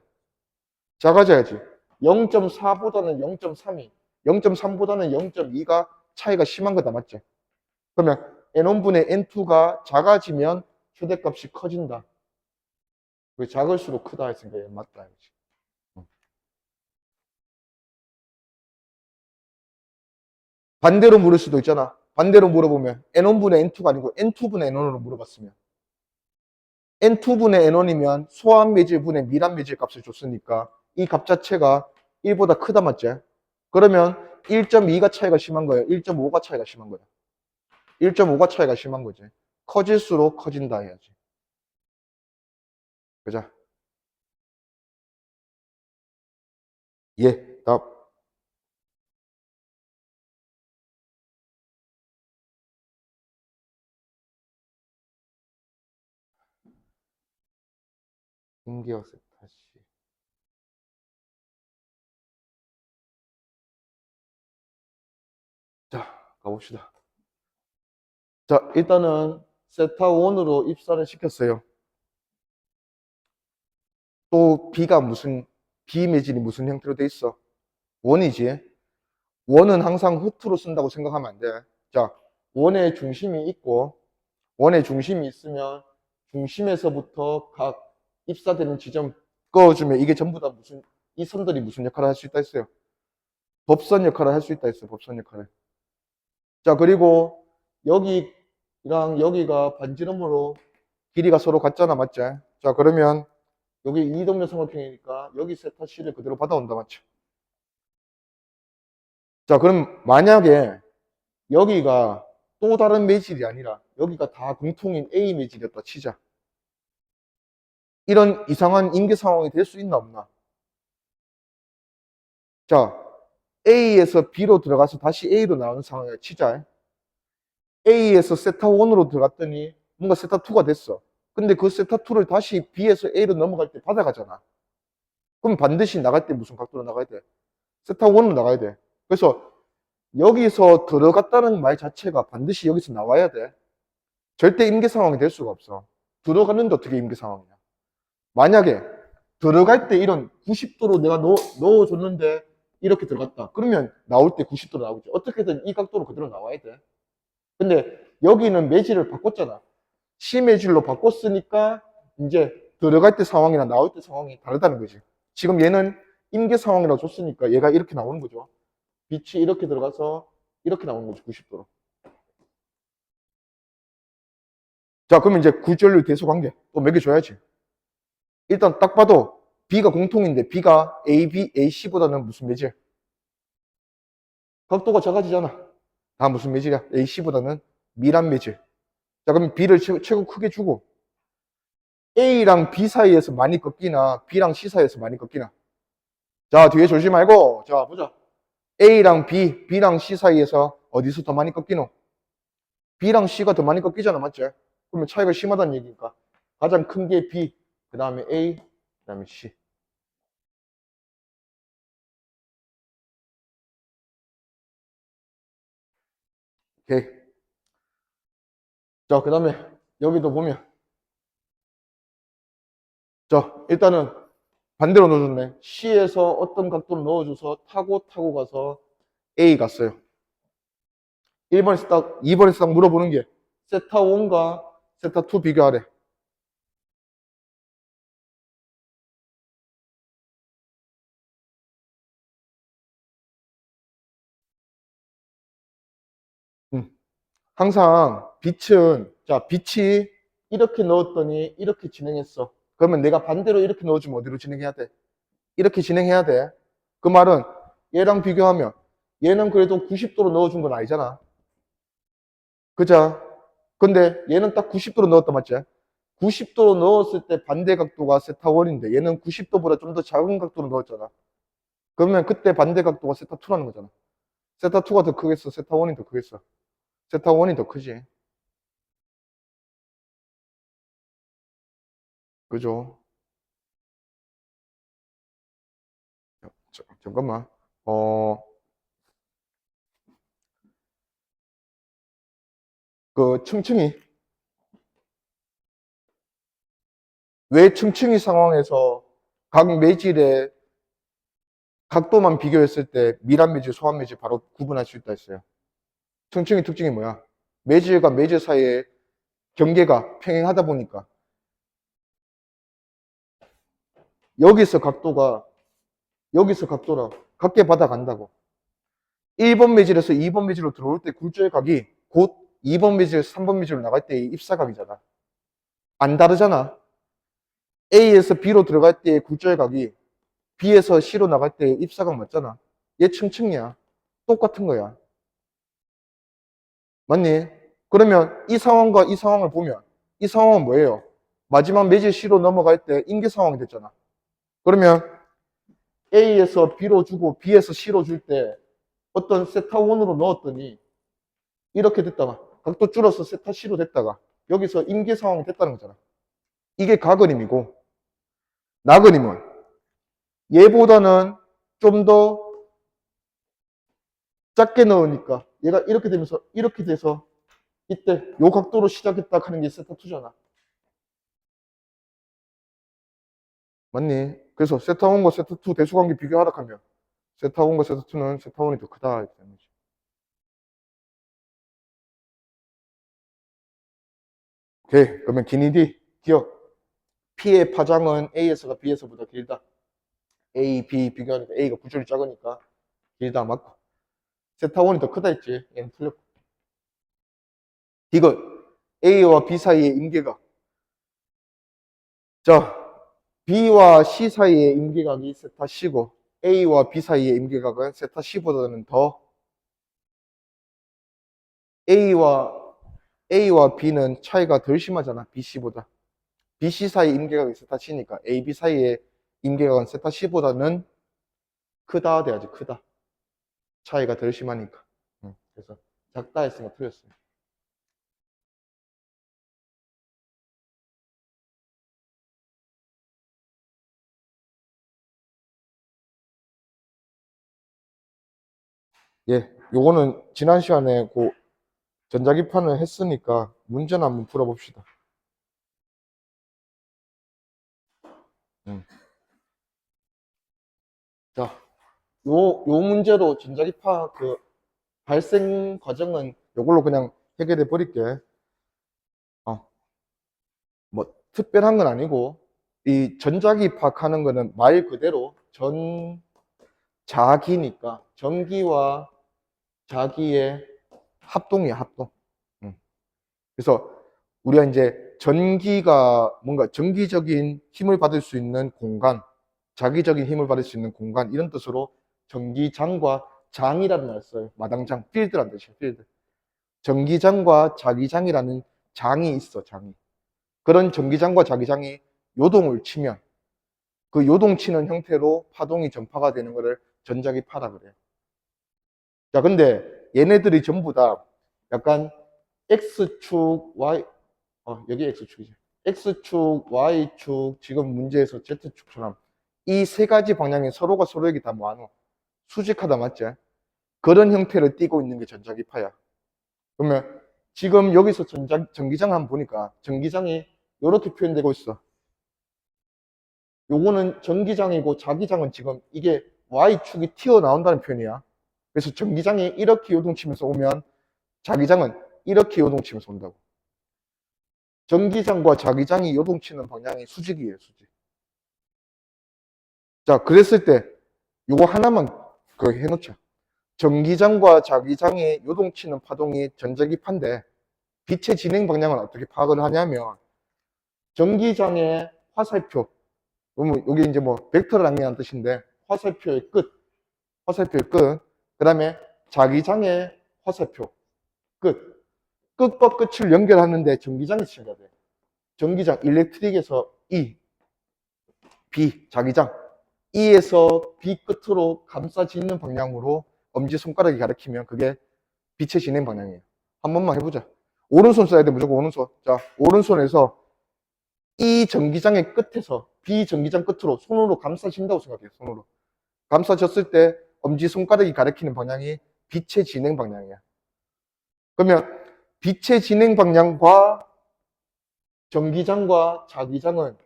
S1: 작아져야지. 0.4보다는 0.3이, 0.3보다는 0.2가 차이가 심한 거다, 맞지? 그러면 N1분의 N2가 작아지면 최대값이 커진다. 왜 작을수록 크다 했으니까 얘 맞다. 이거지. 반대로 물을 수도 있잖아. 반대로 물어보면 N1분의 N2가 아니고 N2분의 N1으로 물어봤으면 N2분의 N1이면 소한 매질분의 미란 매질 값을 줬으니까 이 값 자체가 1보다 크다 맞지? 그러면 1.2가 차이가 심한 거예요. 1.5가 차이가 심한 거예요. 1.5가 차이가 심한 거지. 커질수록 커진다 해야지. 그죠? 예, 답. 인기어 세타시. 자, 가봅시다. 자, 일단은 세타1으로 입사를 시켰어요. 또 B가 B 매질이 무슨 형태로 돼 있어? 원이지. 원은 항상 흐트로 쓴다고 생각하면 안 돼. 자, 원의 중심이 있고, 원의 중심이 있으면 중심에서부터 각 입사되는 지점 그어주면 이게 전부 다 이 선들이 무슨 역할을 할 수 있다 했어요? 법선 역할을 할 수 있다 했어요. 법선 역할을. 자, 그리고 여기랑 여기가 반지름으로 길이가 서로 같잖아, 맞지? 자, 그러면 여기 이동면 삼각형이니까 여기 세타 C를 그대로 받아온다, 맞죠? 자, 그럼 만약에 여기가 또 다른 매질이 아니라 여기가 다 공통인 A 매질이었다 치자. 이런 이상한 인계 상황이 될 수 있나 없나? 자, A에서 B로 들어가서 다시 A로 나오는 상황이야 치자. A에서 세타1으로 들어갔더니 뭔가 세타2가 됐어. 근데 그 세타2를 다시 B에서 A로 넘어갈 때 받아가잖아. 그럼 반드시 나갈 때 무슨 각도로 나가야 돼? 세타1으로 나가야 돼. 그래서 여기서 들어갔다는 말 자체가 반드시 여기서 나와야 돼. 절대 임계 상황이 될 수가 없어. 들어갔는데 어떻게 임계 상황이야? 만약에 들어갈 때 이런 90도로 내가 넣어줬는데 이렇게 들어갔다. 그러면 나올 때 90도로 나오겠지. 어떻게든 이 각도로 그대로 나와야 돼. 근데 여기는 매질을 바꿨잖아. C 매질로 바꿨으니까 이제 들어갈 때 상황이나 나올 때 상황이 다르다는 거지. 지금 얘는 임계 상황이라고 줬으니까 얘가 이렇게 나오는 거죠. 빛이 이렇게 들어가서 이렇게 나오는 거지, 90도로. 자, 그러면 이제 굴절률 대소 관계 또 매겨줘야지. 일단 딱 봐도 B가 공통인데 B가 AC보다는 무슨 매질? 각도가 작아지잖아. 다 무슨 매질이야? AC보다는 미란 매질. 자, 그럼 B를 최고 크게 주고 A랑 B 사이에서 많이 꺾이나 B랑 C 사이에서 많이 꺾이나? 자, 뒤에 졸지 말고 자, 보자. A랑 B, B랑 C 사이에서 어디서 더 많이 꺾이노? B랑 C가 더 많이 꺾이잖아, 맞지? 그러면 차이가 심하다는 얘기니까 가장 큰 게 B, 그 다음에 A, 그 다음에 C. 오케이. 자, 그 다음에 여기도 보면 자, 일단은 반대로 넣어줬네. C에서 어떤 각도를 넣어줘서 타고 가서 A 갔어요. 2번에서 딱 물어보는 게 세타1과 세타2 비교하래. 항상 빛은, 자, 빛이 이렇게 넣었더니 이렇게 진행했어. 그러면 내가 반대로 이렇게 넣어주면 어디로 진행해야 돼? 이렇게 진행해야 돼. 그 말은 얘랑 비교하면 얘는 그래도 90도로 넣어준 건 아니잖아. 그죠? 근데 얘는 딱 90도로 넣었다 맞지? 90도로 넣었을 때 반대 각도가 세타1인데 얘는 90도보다 좀 더 작은 각도로 넣었잖아. 그러면 그때 반대 각도가 세타2라는 거잖아. 세타2가 더 크겠어? 세타1이 더 크겠어? 세타1이 더 크지. 그죠? 잠깐만. 어, 층층이. 왜 층층이 상황에서 각 매질의 각도만 비교했을 때 밀한 매질, 소한 매질 바로 구분할 수 있다 했어요. 층층이 특징이 뭐야? 매질과 매질 사이의 경계가 평행하다 보니까 여기서 각도랑 각계 받아 간다고. 1번 매질에서 2번 매질로 들어올 때 굴절 각이 곧 2번 매질에서 3번 매질로 나갈 때의 입사각이잖아. 안 다르잖아. A에서 B로 들어갈 때의 굴절 각이 B에서 C로 나갈 때의 입사각 맞잖아. 얘 층층이야. 똑같은 거야. 맞니? 그러면 이 상황과 이 상황을 보면 이 상황은 뭐예요? 마지막 매질 C로 넘어갈 때 임계 상황이 됐잖아. 그러면 A에서 B로 주고 B에서 C로 줄 때 어떤 세타 1으로 넣었더니 이렇게 됐다가 각도 줄어서 세타 C로 됐다가 여기서 임계 상황이 됐다는 거잖아. 이게 가그림이고 나그림은 얘보다는 좀 더 작게 넣으니까 얘가 이렇게 되면서 이렇게 돼서 이때 요 각도로 시작했다 하는 게 세타 2잖아. 맞니? 그래서 세타 1과 세타 2 대수관계 비교하라 하면 세타 1과 세타 2는 세타 1이 더 크다 이렇게 되는 거지. 오케이. 그러면 기니디 기억. P의 파장은 A에서가 B에서보다 길다. A, B 비교하니까 A가 굴절이 작으니까 길다 맞고. 세타 1이 더 크다 했지. 얘는 틀렸고. 이거 A와 B 사이의 임계각. 자, B와 C 사이의 임계각이 세타 C고 A와 B 사이의 임계각은 세타 C보다는 더 A와 B는 차이가 덜 심하잖아. BC보다. BC 사이 임계각이 세타 C니까 AB 사이의 임계각은 세타 C보다는 크다 돼야지. 크다. 차이가 덜 심하니까. 그래서 작다 했으니까 틀렸어요. 예, 요거는 지난 시간에 그 전자기판을 했으니까 문제는 한번 풀어봅시다. 음. 자, 요 문제로 전자기파 그 발생 과정은 요걸로 그냥 해결해 버릴게. 어, 뭐 특별한 건 아니고 이 전자기파 하는 거는 말 그대로 전자기니까 전기와 자기의 합동이야, 합동. 음. 그래서 우리가 이제 전기가 뭔가 전기적인 힘을 받을 수 있는 공간, 자기적인 힘을 받을 수 있는 공간 이런 뜻으로 전기장과 장이라는 말을 써요. 마당장, 필드란 뜻이에요. 필드. 전기장과 자기장이라는 장이 있어. 장이. 그런 전기장과 자기장이 요동을 치면 그 요동치는 형태로 파동이 전파가 되는 것을 전자기파라 그래요. 자, 근데 얘네들이 전부 다 약간 X축, Y, 여기 X축이지. X축, Y축, 지금 문제에서 Z축처럼 이 세 가지 방향에 서로가 서로에게 다 뭐하노? 수직하다 맞지? 그런 형태를 띠고 있는 게 전자기파야. 그러면 지금 여기서 전기장 한번 보니까 전기장이 이렇게 표현되고 있어. 요거는 전기장이고 자기장은 지금 이게 Y축이 튀어나온다는 표현이야. 그래서 전기장이 이렇게 요동치면서 오면 자기장은 이렇게 요동치면서 온다고. 전기장과 자기장이 요동치는 방향이 수직이에요, 수직. 자, 그랬을 때 요거 하나만 해놓자. 전기장과 자기장이 요동치는 파동이 전자기파인데 빛의 진행 방향을 어떻게 파악을 하냐면 전기장의 화살표, 그러면 여기 이제 뭐 벡터를 남기는 뜻인데 화살표의 끝, 그 다음에 자기장의 화살표, 끝과 끝을 연결하는데 전기장이 치가 돼. 전기장, 일렉트릭에서 E, B, 자기장. E에서 B 끝으로 감싸지는 방향으로 엄지손가락이 가리키면 그게 빛의 진행 방향이에요. 한 번만 해보자. 오른손 써야 돼, 무조건 오른손. 자, 오른손에서 E 전기장의 끝에서 B 전기장 끝으로 손으로 감싸진다고 생각해요, 손으로. 감싸졌을 때 엄지손가락이 가리키는 방향이 빛의 진행 방향이야. 그러면 빛의 진행 방향과 전기장과 자기장은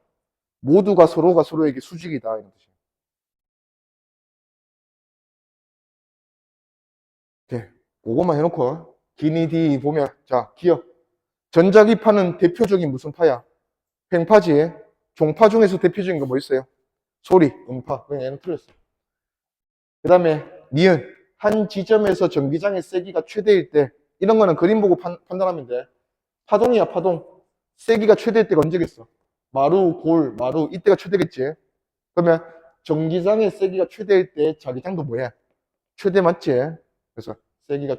S1: 모두가 서로가 서로에게 수직이다 이런 뜻이에요. 오케이. 그것만 해놓고 기니 D 보면, 자, 기억. 전자기파는 대표적인 무슨 파야? 횡파지. 종파 중에서 대표적인 거 뭐 있어요? 소리, 음파. 그냥 얘는 틀렸어. 그 다음에 니은. 한 지점에서 전기장의 세기가 최대일 때, 이런 거는 그림 보고 판단하면 돼. 파동이야, 파동. 세기가 최대일 때가 언제겠어? 마루, 골, 마루. 이때가 최대겠지. 그러면 전기장의 세기가 최대일 때 자기장도 뭐야? 최대 맞지? 그래서 세기가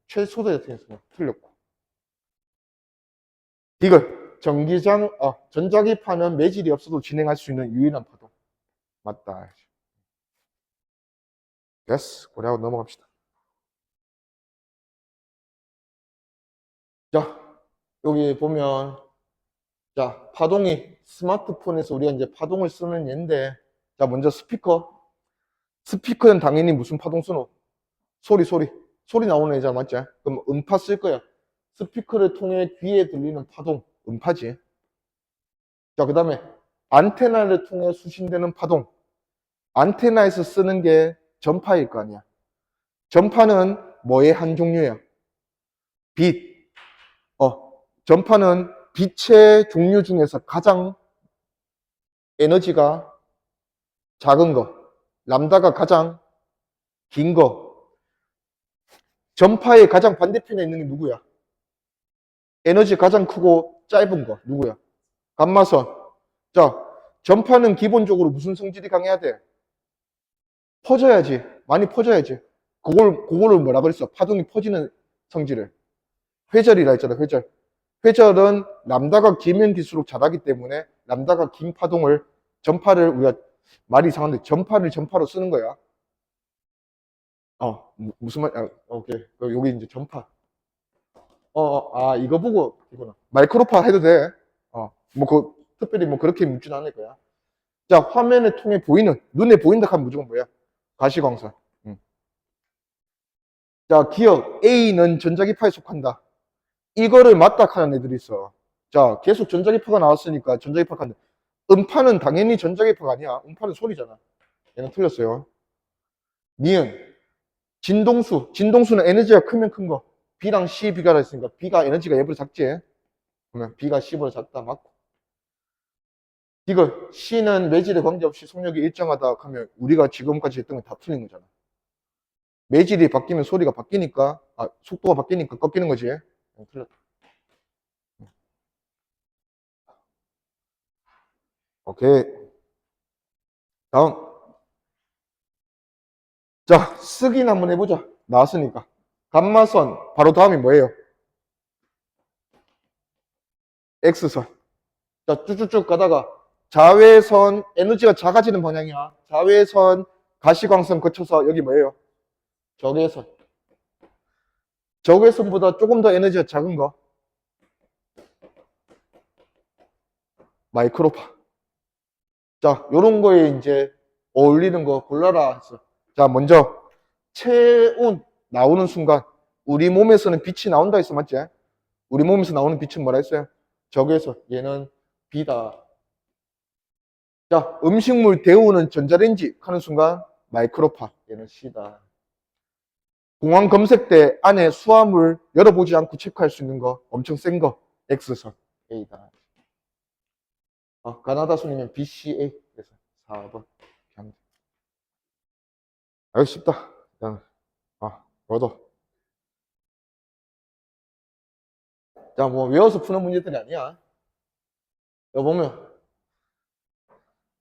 S1: 최소대였으면 틀렸고. 이걸 전자기파는 매질이 없어도 진행할 수 있는 유일한 파동. 맞다. 됐어. 고려하고 넘어갑시다. 자, 여기 보면, 자, 파동이 스마트폰에서 우리가 이제 파동을 쓰는 예인데, 자, 먼저 스피커. 스피커는 당연히 무슨 파동 쓰노? 소리. 소리 나오는 애잖아, 맞지? 그럼 음파 쓸 거야. 스피커를 통해 귀에 들리는 파동, 음파지. 자, 그 다음에 안테나를 통해 수신되는 파동. 안테나에서 쓰는 게 전파일 거 아니야. 전파는 뭐의 한 종류야? 빛. 전파는 빛의 종류 중에서 가장 에너지가 작은 거. 람다가 가장 긴 거. 전파의 가장 반대편에 있는 게 누구야? 에너지 가장 크고 짧은 거. 누구야? 감마선. 자, 전파는 기본적으로 무슨 성질이 강해야 돼? 퍼져야지. 많이 퍼져야지. 그거를 뭐라 그랬어? 파동이 퍼지는 성질을. 회절이라 했잖아, 회절. 회절은 람다가 길면 길수록 잘하기 때문에 람다가 긴 파동을, 전파를, 우리가 말이 이상한데 전파를 전파로 쓰는 거야. 무슨 말, 오케이. 여기 이제 전파. 이거 보고, 이거는. 마이크로파 해도 돼. 특별히 뭐 그렇게 묻진 않을 거야. 자, 화면을 통해 보이는, 눈에 보인다 하면 무조건 뭐야? 가시광선. 자, 기억. A는 전자기파에 속한다. 이거를 맞다 하는 애들이 있어. 자, 계속 전자기파가 나왔으니까 전자기파가 한다. 음파는 당연히 전자기파가 아니야. 음파는 소리잖아. 얘는 틀렸어요. 니은. 진동수. 진동수는 에너지가 크면 큰 거. B랑 C 비교를 했으니까 B가 에너지가 얘보다 작지. 그러면 B가 C보다 작다. 맞고. 이거 C는 매질에 관계없이 속력이 일정하다 하면 우리가 지금까지 했던 건 다 틀린 거잖아. 매질이 바뀌면 소리가 바뀌니까, 속도가 바뀌니까 꺾이는 거지. 틀렸다. 오케이. 다음. 자, 쓰기는 한번 해보자. 나왔으니까. 감마선. 바로 다음이 뭐예요? X선. 자, 쭉쭉쭉 가다가 자외선, 에너지가 작아지는 방향이야. 자외선, 가시광선 거쳐서 여기 뭐예요? 적외선. 적외선보다 조금 더 에너지가 작은 거. 마이크로파. 자, 요런 거에 이제 어울리는 거 골라라 했어. 자, 먼저 체온 나오는 순간 우리 몸에서는 빛이 나온다 했어, 맞지? 우리 몸에서 나오는 빛은 뭐라 했어요? 적외선. 얘는 B다. 자, 음식물 데우는 전자레인지 하는 순간 마이크로파. 얘는 C다. 공항 검색대 안에 수화물 열어보지 않고 체크할 수 있는 거 엄청 센 거 X선. A다. 가나다 순이면 BCA. 그래서 4번. 알기 쉽다. 그냥, 얻어. 자, 뭐, 외워서 푸는 문제들이 아니야. 여기 보면,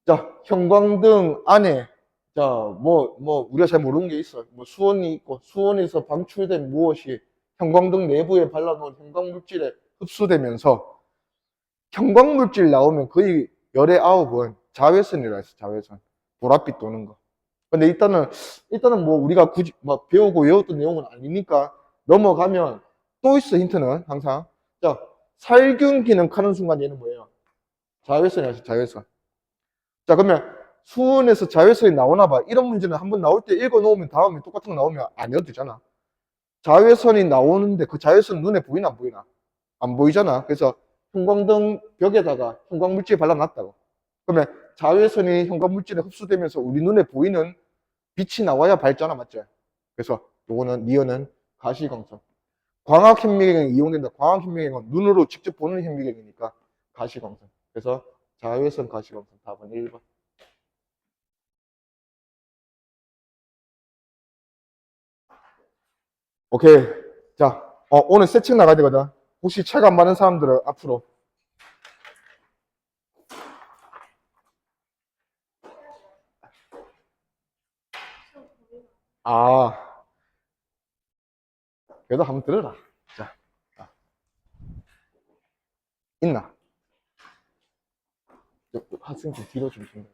S1: 자, 형광등 안에, 자, 우리가 잘 모르는 게 있어. 뭐, 수온이 있고, 수온에서 방출된 무엇이 형광등 내부에 발라놓은 형광물질에 흡수되면서 형광물질 나오면 거의 열의 9은 자외선이라 했어, 자외선. 보랏빛 도는 거. 근데 일단은 뭐 우리가 굳이 막 배우고 외웠던 내용은 아니니까 넘어가면 또 있어, 힌트는 항상. 자, 살균 기능 하는 순간 얘는 뭐예요? 자외선이야, 자외선. 자, 그러면 수온에서 자외선이 나오나 봐. 이런 문제는 한번 나올 때 읽어 놓으면 다음에 똑같은 거 나오면 안 해도 되잖아. 자외선이 나오는데 그 자외선 눈에 보이나 안 보이나? 안 보이잖아. 그래서 형광등 벽에다가 형광물질 발라놨다고. 그러면 자외선이 형광물질에 흡수되면서 우리 눈에 보이는 빛이 나와야 밝잖아, 맞죠? 그래서 요거는 니은은 가시광선. 광학 현미경이 이용된다. 광학 현미경은 눈으로 직접 보는 현미경이니까 가시광선. 그래서 자외선 가시광선 답은 1번. 오케이. 자, 오늘 새 책 나가야 되거든. 혹시 책 안 받는 사람들은 앞으로. 아, 그래도 한번 들어라. 자, 있나? 학생 좀 뒤로 좀 좀.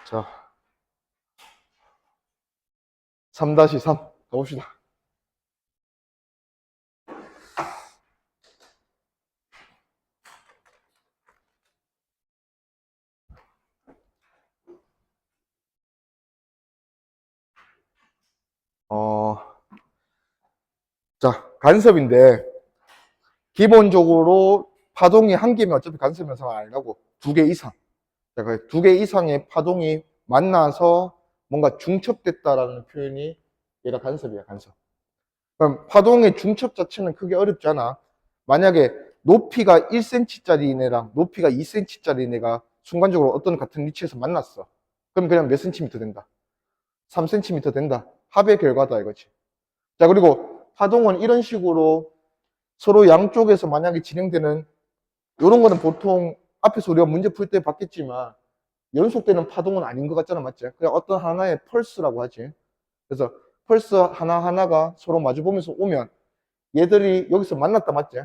S1: 자, 3-3 가봅시다. 어, 자, 간섭인데 기본적으로 파동이 한 개면 어차피 간섭 현상을 아니라고 두 개 이상. 자, 두 개 이상의 파동이 만나서 뭔가 중첩됐다라는 표현이 얘가 간섭이야, 간섭. 그럼 파동의 중첩 자체는 크게 어렵지 않아. 만약에 높이가 1cm짜리 애랑 높이가 2cm짜리 애가 순간적으로 어떤 같은 위치에서 만났어. 그럼 그냥 몇 cm 된다? 3cm 된다. 합의 결과다 이거지. 자, 그리고 파동은 이런 식으로 서로 양쪽에서 만약에 진행되는 이런 거는 보통 앞에서 우리가 문제 풀 때 봤겠지만 연속되는 파동은 아닌 것 같잖아, 맞지? 그냥 어떤 하나의 펄스라고 하지. 그래서 펄스 하나하나가 서로 마주보면서 오면 얘들이 여기서 만났다, 맞지?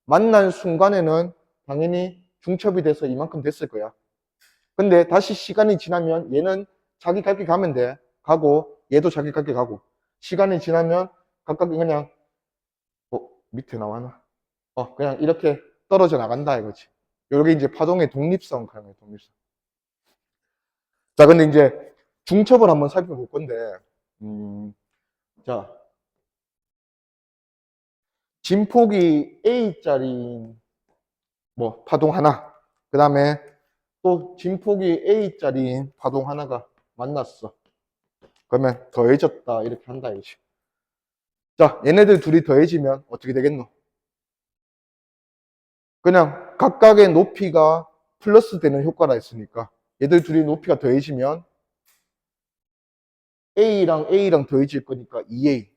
S1: 만난 순간에는 당연히 중첩이 돼서 이만큼 됐을 거야. 근데 다시 시간이 지나면 얘는 자기 갈 길 가면 돼. 가고 얘도 자기 갈 길 가고. 시간이 지나면 각각 그냥 밑에 나와나? 그냥 이렇게 떨어져 나간다 이거지. 요게 이제 파동의 독립성 가는 거예요, 독립성. 자, 근데 이제 중첩을 한번 살펴볼 건데, 자, 진폭이 A짜리인 뭐 파동 하나, 그 다음에 또 진폭이 A짜리인 파동 하나가 만났어. 그러면 더해졌다 이렇게 한다 이거지. 자, 얘네들 둘이 더해지면 어떻게 되겠노? 그냥 각각의 높이가 플러스 되는 효과라 했으니까 얘들 둘이 높이가 더해지면 A랑 A랑 더해질 거니까 2A,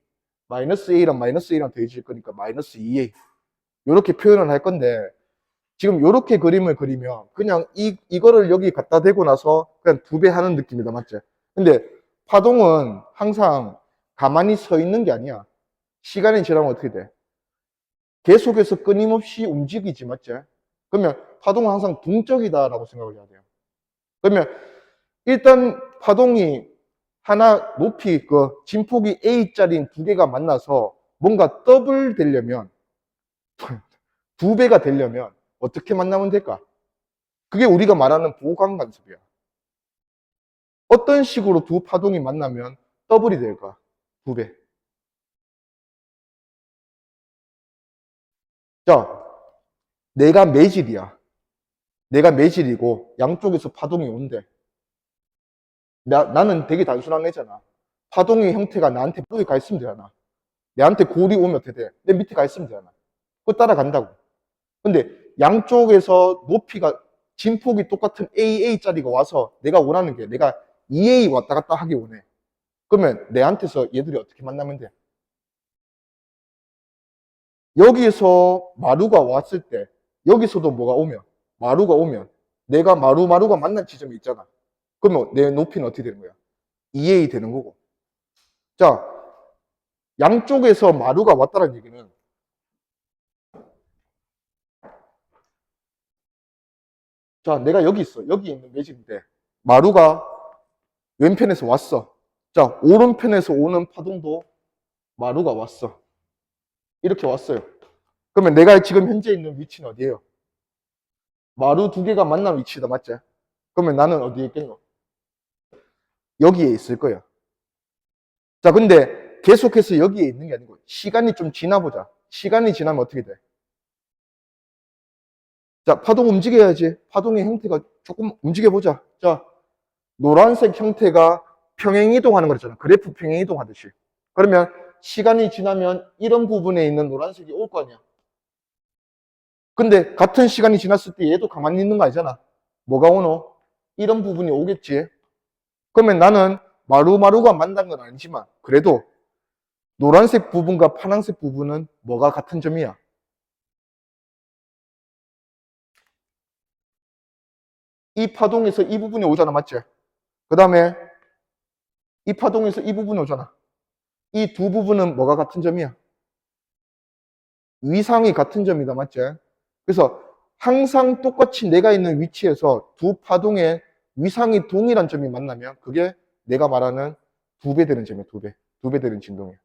S1: 마이너스 A랑 마이너스 A랑 더해질 거니까 마이너스 2A. 이렇게 표현을 할 건데 지금 이렇게 그림을 그리면 그냥 이거를 여기 갖다 대고 나서 그냥 2배 하는 느낌이다, 맞지? 근데 파동은 항상 가만히 서 있는 게 아니야. 시간이 지나면 어떻게 돼? 계속해서 끊임없이 움직이지, 맞지? 그러면 파동은 항상 동적이다라고 생각을 해야 돼요. 그러면 일단 파동이 하나 높이 그 진폭이 A짜리인 두 개가 만나서 뭔가 더블 되려면 2배가 되려면 어떻게 만나면 될까? 그게 우리가 말하는 보강 간섭이야. 어떤 식으로 두 파동이 만나면 더블이 될까? 2배. 자, 내가 매질이야. 내가 매질이고 양쪽에서 파동이 온대. 나는 되게 단순한 애잖아. 파동의 형태가 나한테 여기 가 있으면 되잖아. 내한테 골이 오면 어떻게 돼? 내 밑에 가 있으면 되잖아. 그거 따라간다고. 근데 양쪽에서 높이가 진폭이 똑같은 AA짜리가 와서 내가 원하는 게 내가 2A 왔다 갔다 하기 원해. 그러면 내한테서 얘들이 어떻게 만나면 돼? 여기에서 마루가 왔을 때 여기서도 뭐가 오면 마루가 오면 내가 마루가 만난 지점이 있잖아. 그러면 내 높이는 어떻게 되는 거야? 2A 되는 거고. 자, 양쪽에서 마루가 왔다는 얘기는 자, 내가 여기 있어. 여기 있는 매직인데 마루가 왼편에서 왔어. 자, 오른편에서 오는 파동도 마루가 왔어. 이렇게 왔어요. 그러면 내가 지금 현재 있는 위치는 어디예요? 마루 두 개가 만난 위치다, 맞지? 그러면 나는 어디에 있겠노? 여기에 있을 거야. 자, 근데 계속해서 여기에 있는 게 아니고 시간이 좀 지나보자. 시간이 지나면 어떻게 돼? 자, 파동 움직여야지. 파동의 형태가 조금 움직여보자. 자, 노란색 형태가 평행이동하는 거잖아. 그래프 평행이동하듯이. 그러면 시간이 지나면 이런 부분에 있는 노란색이 올 거 아니야. 근데 같은 시간이 지났을 때 얘도 가만히 있는 거 아니잖아. 뭐가 오노? 이런 부분이 오겠지. 그러면 나는 마루마루가 만난 건 아니지만 그래도 노란색 부분과 파란색 부분은 뭐가 같은 점이야? 이 파동에서 이 부분이 오잖아. 맞지? 그 다음에 이 파동에서 이 부분이 오잖아. 이 두 부분은 뭐가 같은 점이야? 위상이 같은 점이다. 맞지? 그래서 항상 똑같이 내가 있는 위치에서 두 파동의 위상이 동일한 점이 만나면 그게 내가 말하는 두 배 되는 점이야. 두 배. 두 배 되는 진동이야.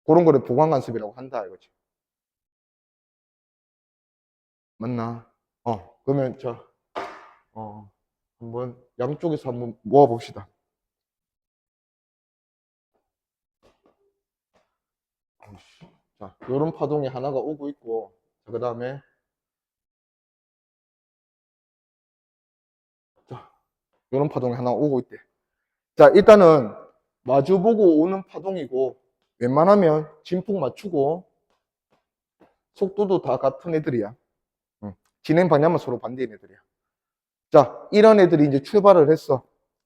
S1: 그런 거를 보강관습이라고 한다 이거지. 맞나? 그러면 한번 양쪽에서 한번 모아봅시다. 자, 요런 파동이 하나가 오고 있고, 그 다음에 자, 요런 파동이 하나 오고 있대. 자, 일단은 마주보고 오는 파동이고, 웬만하면 진폭 맞추고 속도도 다 같은 애들이야. 진행 방향만 서로 반대인 애들이야. 자, 이런 애들이 이제 출발을 했어.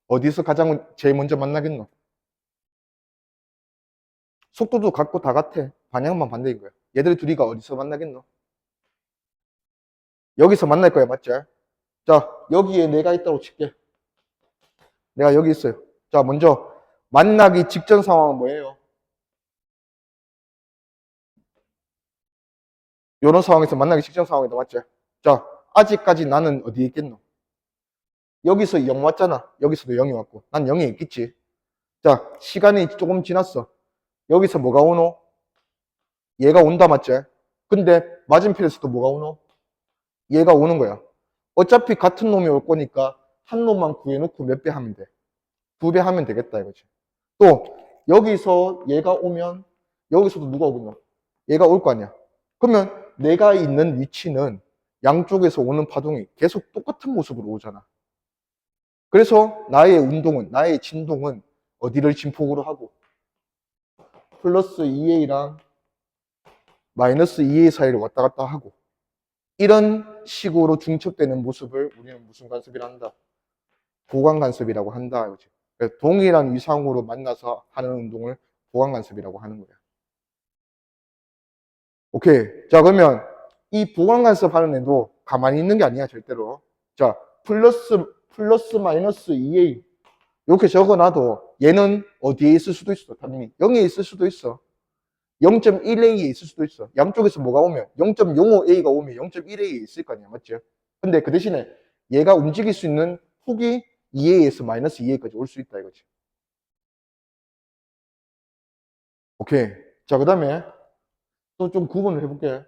S1: 어디서 가장 제일 먼저 만나겠노? 속도도 같고 다 같아. 방향만 반대인 거야. 얘들 둘이가 어디서 만나겠노? 여기서 만날 거야, 맞지? 자, 여기에 내가 있다고 칠게. 내가 여기 있어요. 자, 먼저 만나기 직전 상황은 뭐예요? 이런 상황에서 만나기 직전 상황이다, 맞지? 자, 아직까지 나는 어디에 있겠노? 여기서 0 왔잖아. 여기서도 0이 왔고. 난 0이 있겠지. 자, 시간이 조금 지났어. 여기서 뭐가 오노? 얘가 온다, 맞지? 근데 맞은편에서도 뭐가 오노? 얘가 오는 거야. 어차피 같은 놈이 올 거니까 한 놈만 구해놓고 몇 배 하면 돼? 2배 하면 되겠다, 이거지. 또, 여기서 얘가 오면 여기서도 누가 오겠노? 얘가 올 거 아니야. 그러면 내가 있는 위치는 양쪽에서 오는 파동이 계속 똑같은 모습으로 오잖아. 그래서 나의 운동은, 나의 진동은 어디를 진폭으로 하고 플러스 2a랑 마이너스 2a 사이를 왔다 갔다 하고 이런 식으로 중첩되는 모습을 우리는 무슨 간섭이라 한다? 보강간섭이라고 한다. 이거지. 그래서 동일한 위상으로 만나서 하는 운동을 보강간섭이라고 하는 거야. 오케이. 자, 그러면 이 보강간섭 하는 애도 가만히 있는 게 아니야, 절대로. 자, 플러스 마이너스 2a. 이렇게 적어놔도 얘는 어디에 있을 수도 있어, 당연히. 0에 있을 수도 있어. 0.1a에 있을 수도 있어. 양쪽에서 뭐가 오면 0.05a가 오면 0.1a에 있을 거 아니야, 맞지? 근데 그 대신에 얘가 움직일 수 있는 폭이 2a에서 마이너스 2a까지 올 수 있다 이거지. 오케이. 자, 그 다음에 또 좀 구분을 해볼게.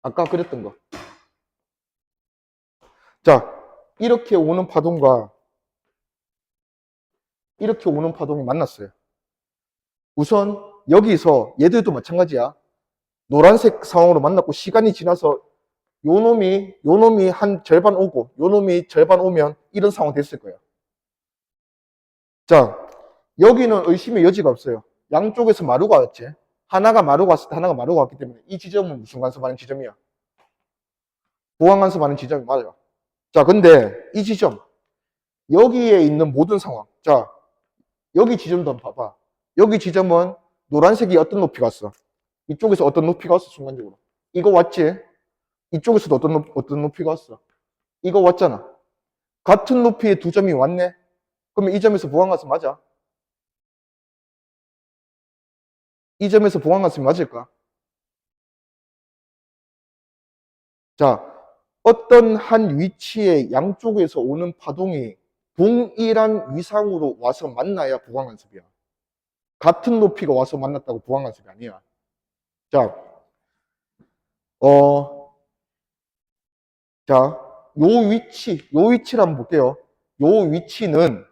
S1: 아까 그랬던 거. 자, 이렇게 오는 파동과 이렇게 오는 파동이 만났어요. 우선 여기서 얘들도 마찬가지야. 노란색 상황으로 만났고 시간이 지나서 요 놈이 한 절반 오고 요 놈이 절반 오면 이런 상황 됐을 거야. 자, 여기는 의심의 여지가 없어요. 양쪽에서 마루가 왔지. 하나가 마루가 왔을 때 하나가 마루가 왔기 때문에 이 지점은 무슨 간섭하는 지점이야? 보완 간섭하는 지점이 맞아요. 자, 근데 이 지점 여기에 있는 모든 상황. 자, 여기 지점도 한번 봐봐. 여기 지점은 노란색이 어떤 높이가 왔어? 이쪽에서 어떤 높이가 왔어? 순간적으로. 이거 왔지? 이쪽에서도 어떤 높이가 왔어? 이거 왔잖아. 같은 높이의 두 점이 왔네? 그러면 이 점에서 보완간섭 맞아? 이 점에서 보완간섭이 맞을까? 자, 어떤 한 위치의 양쪽에서 오는 파동이 동일한 위상으로 와서 만나야 보완간섭이야. 같은 높이가 와서 만났다고 보완간섭이 아니야. 자, 자, 요 위치를 한번 볼게요. 요 위치는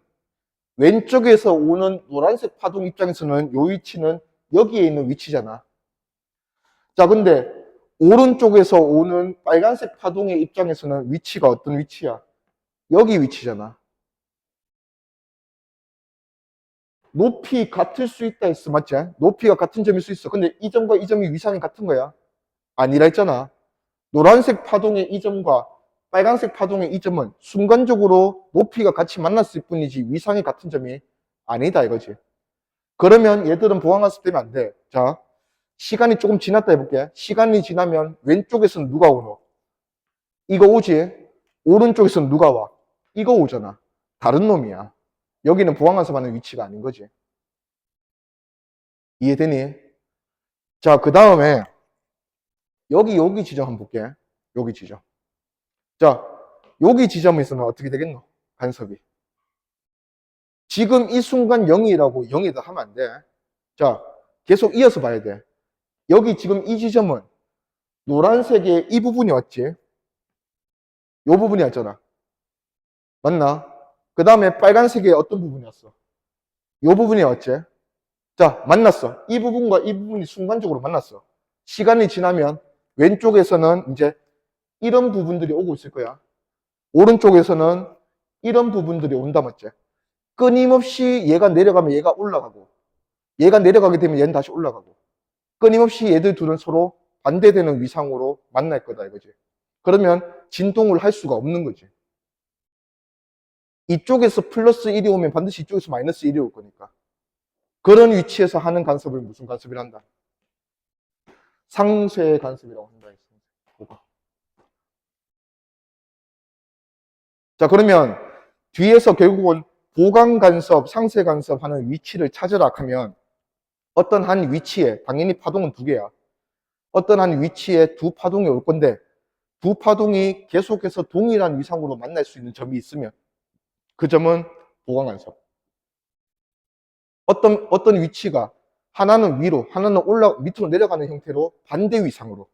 S1: 왼쪽에서 오는 노란색 파동 입장에서는 요 위치는 여기에 있는 위치잖아. 자, 근데 오른쪽에서 오는 빨간색 파동의 입장에서는 위치가 어떤 위치야? 여기 위치잖아. 높이 같을 수 있다 했어, 맞지? 높이가 같은 점일 수 있어. 근데 이 점과 이 점이 위상이 같은 거야? 아니라 했잖아. 노란색 파동의 이 점과 빨간색 파동의 이 점은 순간적으로 높이가 같이 만났을 뿐이지 위상이 같은 점이 아니다 이거지. 그러면 얘들은 보강학습 되면 안 돼. 자, 시간이 조금 지났다 해볼게. 시간이 지나면 왼쪽에서는 누가 오노? 이거 오지? 오른쪽에서는 누가 와? 이거 오잖아. 다른 놈이야. 여기는 보강학습 하는 위치가 아닌 거지. 이해되니? 자, 그 다음에 여기 지점 한번 볼게. 여기 지점. 자, 여기 지점에서는 어떻게 되겠노? 간섭이. 지금 이 순간 0이라고 0이다 하면 안 돼. 자, 계속 이어서 봐야 돼. 여기 지금 이 지점은 노란색의 이 부분이 왔지? 이 부분이 왔잖아. 맞나? 그 다음에 빨간색의 어떤 부분이 왔어? 이 부분이 왔지? 자, 만났어. 이 부분과 이 부분이 순간적으로 만났어. 시간이 지나면 왼쪽에서는 이제 이런 부분들이 오고 있을 거야. 오른쪽에서는 이런 부분들이 온다 맞지? 끊임없이 얘가 내려가면 얘가 올라가고 얘가 내려가게 되면 얘는 다시 올라가고 끊임없이 얘들 둘은 서로 반대되는 위상으로 만날 거다 이거지. 그러면 진동을 할 수가 없는 거지. 이쪽에서 플러스 1이 오면 반드시 이쪽에서 마이너스 1이 올 거니까. 그런 위치에서 하는 간섭을 무슨 간섭이란다? 상쇄 간섭이라고 한다. 자, 그러면 뒤에서 결국은 보강 간섭, 상쇄 간섭 하는 위치를 찾으라 하면 어떤 한 위치에, 당연히 파동은 두 개야. 어떤 한 위치에 두 파동이 올 건데 두 파동이 계속해서 동일한 위상으로 만날 수 있는 점이 있으면 그 점은 보강 간섭. 어떤 위치가 하나는 위로, 하나는 밑으로 내려가는 형태로 반대 위상으로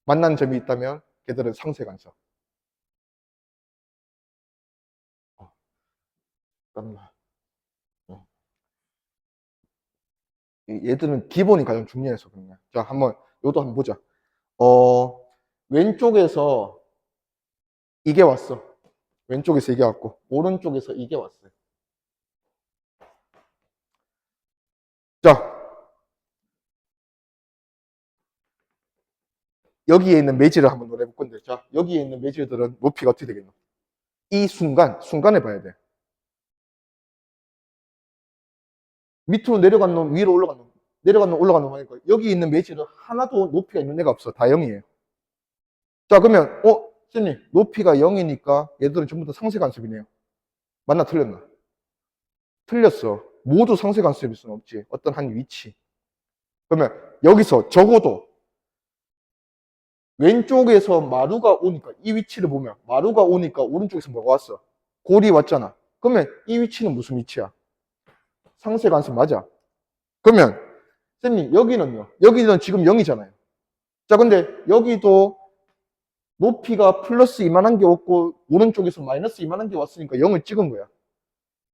S1: 만나는 점이 있다면 걔들은 상쇄 간섭. 잠깐만. 얘들은 기본이 가장 중요해서 그런 거야. 자, 요도 한번 보자. 왼쪽에서 이게 왔어. 왼쪽에서 이게 왔고, 오른쪽에서 이게 왔어요. 자, 여기에 있는 매질을 한번 노려볼 건데, 자, 여기에 있는 매질들은 높이가 어떻게 되겠노? 이 순간에 봐야 돼. 밑으로 내려간 놈, 위로 올라간 놈, 내려간 놈, 올라간 놈 하니까 여기 있는 매질은 하나도 높이가 있는 애가 없어. 다 0이에요. 자, 그러면, 선생님, 높이가 0이니까 얘들은 전부 다 상쇄 간섭이네요. 맞나, 틀렸나? 틀렸어. 모두 상쇄 간섭일 수는 없지. 어떤 한 위치. 그러면 여기서 적어도 왼쪽에서 마루가 오니까 이 위치를 보면 마루가 오니까 오른쪽에서 뭐가 왔어? 골이 왔잖아. 그러면 이 위치는 무슨 위치야? 상쇄 간섭 맞아. 그러면 쌤님 여기는요? 여기는 지금 0이잖아요. 자, 근데 여기도 높이가 플러스 이만한 게 왔고 오른쪽에서 마이너스 이만한 게 왔으니까 0을 찍은 거야.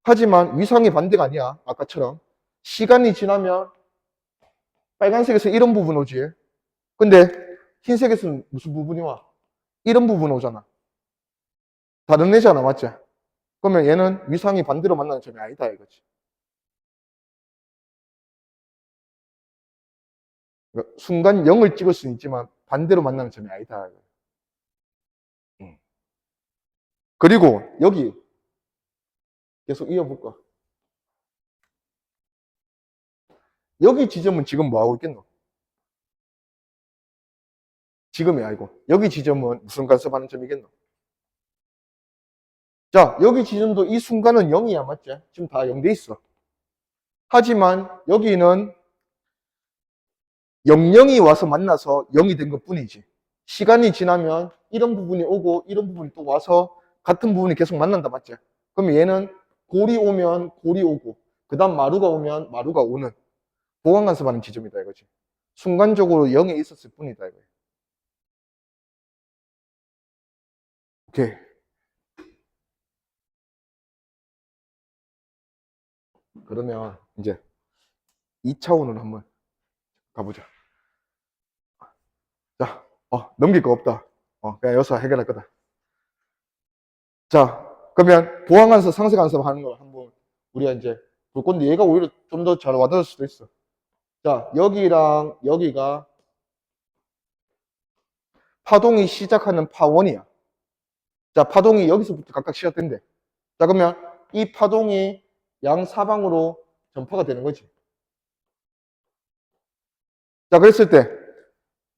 S1: 하지만 위상이 반대가 아니야. 아까처럼. 시간이 지나면 빨간색에서 이런 부분 오지. 근데 흰색에서는 무슨 부분이 와? 이런 부분 오잖아. 다른 애잖아, 맞지? 그러면 얘는 위상이 반대로 만나는 점이 아니다 이거지. 그러니까 순간 0을 찍을 수는 있지만 반대로 만나는 점이 아니다. 그리고 여기 계속 이어볼까? 여기 지점은 지금 뭐 하고 있겠노? 지금이 아니고 여기 지점은 무슨 간섭하는 점이겠노? 자, 여기 지점도 이 순간은 0이야, 맞지? 지금 다 0 돼 있어. 하지만 여기는 00이 와서 만나서 0이 된 것 뿐이지. 시간이 지나면 이런 부분이 오고 이런 부분이 또 와서 같은 부분이 계속 만난다, 맞지? 그럼 얘는 골이 오면 골이 오고 그 다음 마루가 오면 마루가 오는 보강간섭하는 지점이다 이거지. 순간적으로 0에 있었을 뿐이다 이거야. 오케이. 그러면 이제 2차원으로 한번 가보자. 자, 넘길 거 없다. 그냥 여기서 해결할 거다. 자, 그러면 보항관서, 상세관서 하는 거 한번 우리가 이제 볼 건데 얘가 오히려 좀 더 잘 와닿을 수도 있어. 자, 여기랑 여기가 파동이 시작하는 파원이야. 자, 파동이 여기서부터 각각 시작된대. 자, 그러면 이 파동이 양사방으로 전파가 되는 거지. 자, 그랬을 때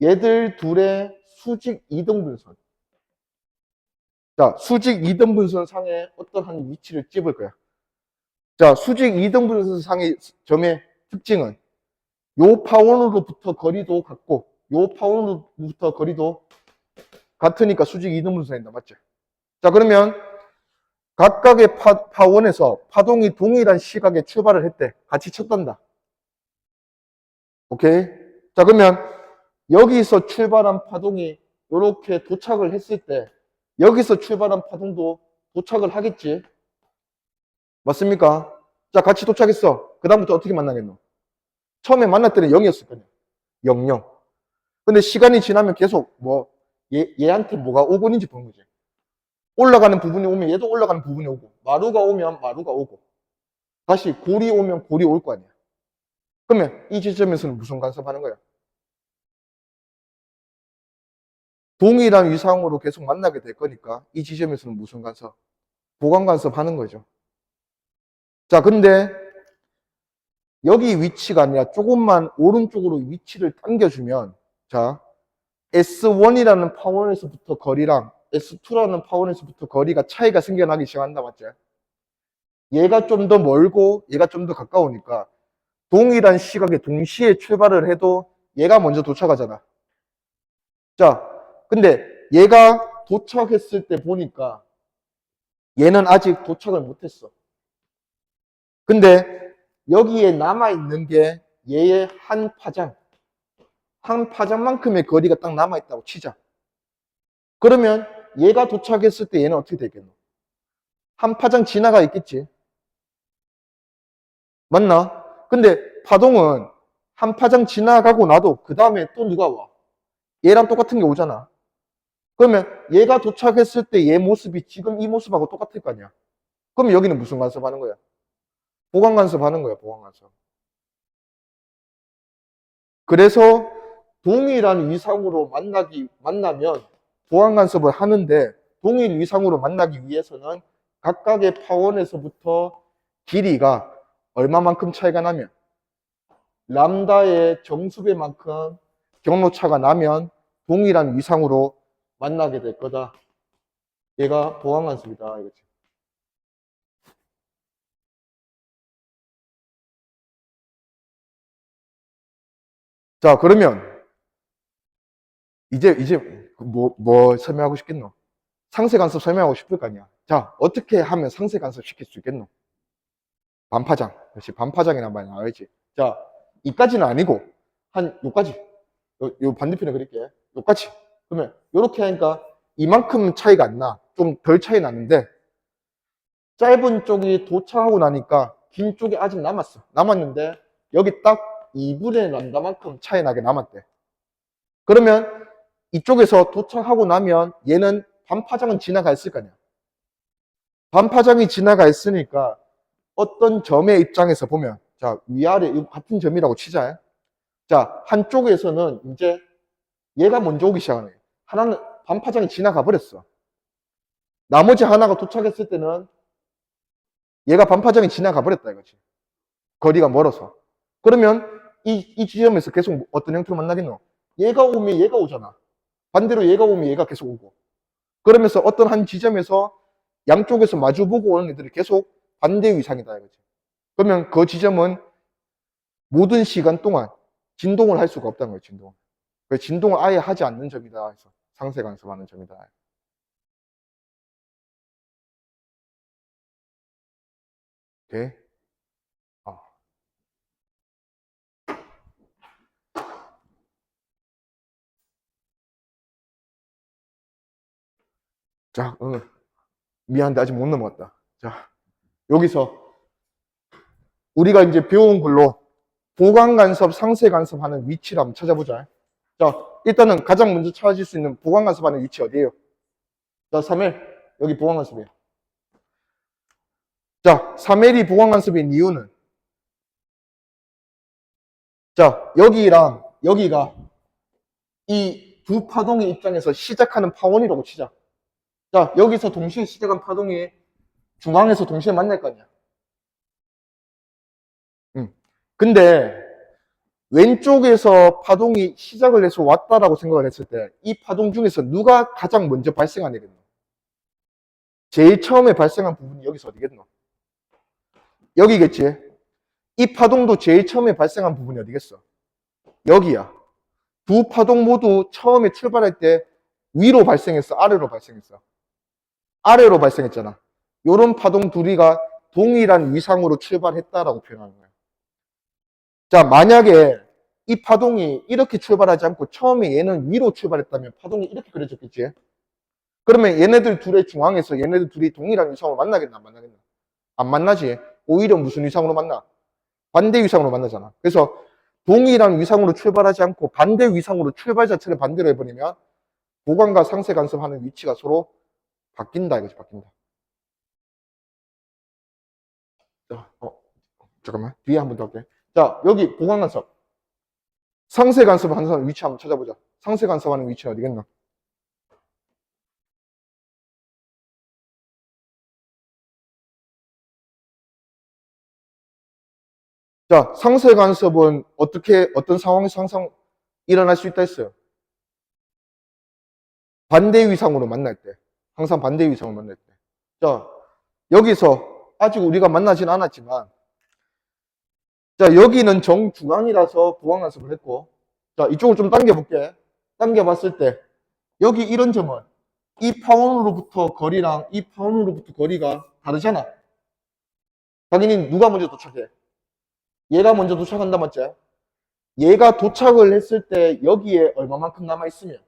S1: 얘들 둘의 수직 이등분선. 자, 수직 이등분선 상에 어떤 한 위치를 찝을 거야. 자, 수직 이등분선 상의 점의 특징은 요 파원으로부터 거리도 같고 요 파원으로부터 거리도 같으니까 수직 이등분선이다. 맞지? 자, 그러면 각각의 파원에서 파동이 동일한 시각에 출발을 했대. 같이 쳤단다. 오케이? 자, 그러면 여기서 출발한 파동이 이렇게 도착을 했을 때 여기서 출발한 파동도 도착을 하겠지? 맞습니까? 자, 같이 도착했어. 그 다음부터 어떻게 만나겠노? 처음에 만날 때는 0이었을 거냐? 0, 0. 근데 시간이 지나면 계속 얘한테 뭐가 오고 있는지 보는 거지. 올라가는 부분이 오면 얘도 올라가는 부분이 오고, 마루가 오면 마루가 오고, 다시 골이 오면 골이 올 거 아니야. 그러면 이 지점에서는 무슨 간섭하는 거야? 동일한 위상으로 계속 만나게 될 거니까 이 지점에서는 무슨 간섭? 보강 간섭하는 거죠. 자, 근데 여기 위치가 아니라 조금만 오른쪽으로 위치를 당겨주면, 자, S1이라는 파원에서부터 거리랑 S2라는 파원에서부터 거리가 차이가 생겨나기 시작한다. 맞지? 얘가 좀 더 멀고 얘가 좀 더 가까우니까 동일한 시각에 동시에 출발을 해도 얘가 먼저 도착하잖아. 자, 근데 얘가 도착했을 때 보니까 얘는 아직 도착을 못했어. 근데 여기에 남아있는 게 얘의 한 파장만큼의 거리가 딱 남아있다고 치자. 그러면 얘가 도착했을 때 얘는 어떻게 되겠노? 한 파장 지나가 있겠지. 맞나? 근데 파동은 한 파장 지나가고 나도 그 다음에 또 누가 와? 얘랑 똑같은 게 오잖아. 그러면 얘가 도착했을 때 얘 모습이 지금 이 모습하고 똑같을 거 아니야. 그럼 여기는 무슨 간섭 하는 거야? 보강 간섭 하는 거야, 보강 간섭. 그래서 동일한 위상으로 만나면 보강 간섭을 하는데 동일 위상으로 만나기 위해서는 각각의 파원에서부터 길이가 얼마만큼 차이가 나면 람다의 정수배만큼 경로차가 나면 동일한 위상으로 만나게 될 거다. 얘가 보강 간섭이다. 이거지. 자, 그러면 이제 뭐 설명하고 싶겠노? 상세 간섭 설명하고 싶을 거 아니야. 자, 어떻게 하면 상세 간섭 시킬 수 있겠노? 반파장. 역시 반파장이란 말이 나와야지. 자, 이까지는 아니고 한 요까지. 요 반대편에 그릴게. 요까지. 그러면 요렇게 하니까 이만큼 차이가 안 나. 좀 덜 차이 나는데 짧은 쪽이 도착하고 나니까 긴 쪽이 아직 남았어. 남았는데 여기 딱 2분의 람다만큼 차이 나게 남았대. 그러면 이쪽에서 도착하고 나면 얘는 반파장은 지나가 있을 거 아니야. 반파장이 지나가 있으니까 어떤 점의 입장에서 보면 자, 위아래 같은 점이라고 치자. 자, 한쪽에서는 이제 얘가 먼저 오기 시작하네. 하나는 반파장이 지나가 버렸어. 나머지 하나가 도착했을 때는 얘가 반파장이 지나가 버렸다 이거지. 거리가 멀어서. 그러면 이 지점에서 계속 어떤 형태로 만나겠노? 얘가 오면 얘가 오잖아. 반대로 얘가 오면 얘가 계속 오고. 그러면서 어떤 한 지점에서 양쪽에서 마주보고 오는 애들이 계속 반대 위상이다 이거지. 그러면 그 지점은 모든 시간 동안 진동을 할 수가 없다는 거예요. 진동. 그 진동을 아예 하지 않는 점이다. 해서 상세 간섭하는 점이다. 오케이. 자, 미안한데 아직 못 넘어갔다. 자, 여기서 우리가 이제 배운 걸로 보강간섭, 상쇄간섭 하는 위치를 한번 찾아보자. 자, 일단은 가장 먼저 찾아질 수 있는 보강간섭 하는 위치 어디예요? 자, 3L. 여기 보강간섭이에요. 자, 3L이 보강간섭인 이유는 자, 여기랑 여기가 이 두 파동의 입장에서 시작하는 파원이라고 치자. 자, 여기서 동시에 시작한 파동이 중앙에서 동시에 만날 거 아니야. 근데 왼쪽에서 파동이 시작을 해서 왔다라고 생각을 했을 때 이 파동 중에서 누가 가장 먼저 발생한 애겠노? 제일 처음에 발생한 부분이 여기서 어디겠노? 여기겠지. 이 파동도 제일 처음에 발생한 부분이 어디겠어? 여기야. 두 파동 모두 처음에 출발할 때 위로 발생했어? 아래로 발생했어? 아래로 발생했잖아. 요런 파동 둘이가 동일한 위상으로 출발했다라고 표현하는 거야. 자, 만약에 이 파동이 이렇게 출발하지 않고 처음에 얘는 위로 출발했다면 파동이 이렇게 그려졌겠지? 그러면 얘네들 둘의 중앙에서 얘네들 둘이 동일한 위상으로 만나겠나? 안 만나겠나? 안 만나지. 오히려 무슨 위상으로 만나? 반대 위상으로 만나잖아. 그래서 동일한 위상으로 출발하지 않고 반대 위상으로 출발 자체를 반대로 해버리면 보강과 상쇄 간섭하는 위치가 서로 바뀐다 이거지. 바뀐다. 자, 잠깐만 뒤에 한번 더 할게. 자, 여기 보강 간섭 상쇄 간섭하는 위치 한번 찾아보자. 상쇄 간섭하는 위치는 어디겠나? 자, 상쇄 간섭은 어떤 상황에서 항상 일어날 수 있다 했어요? 반대 위상으로 만날 때. 항상 반대 위상으로 만날 때. 자, 여기서 아직 우리가 만나진 않았지만, 자, 여기는 정중앙이라서 보강 간섭을 했고, 자, 이쪽을 좀 당겨볼게. 당겨봤을 때, 여기 이런 점은 이 파원으로부터 거리랑 이 파원으로부터 거리가 다르잖아. 당연히 누가 먼저 도착해? 얘가 먼저 도착한다 맞지? 얘가 도착을 했을 때 여기에 얼마만큼 남아있으면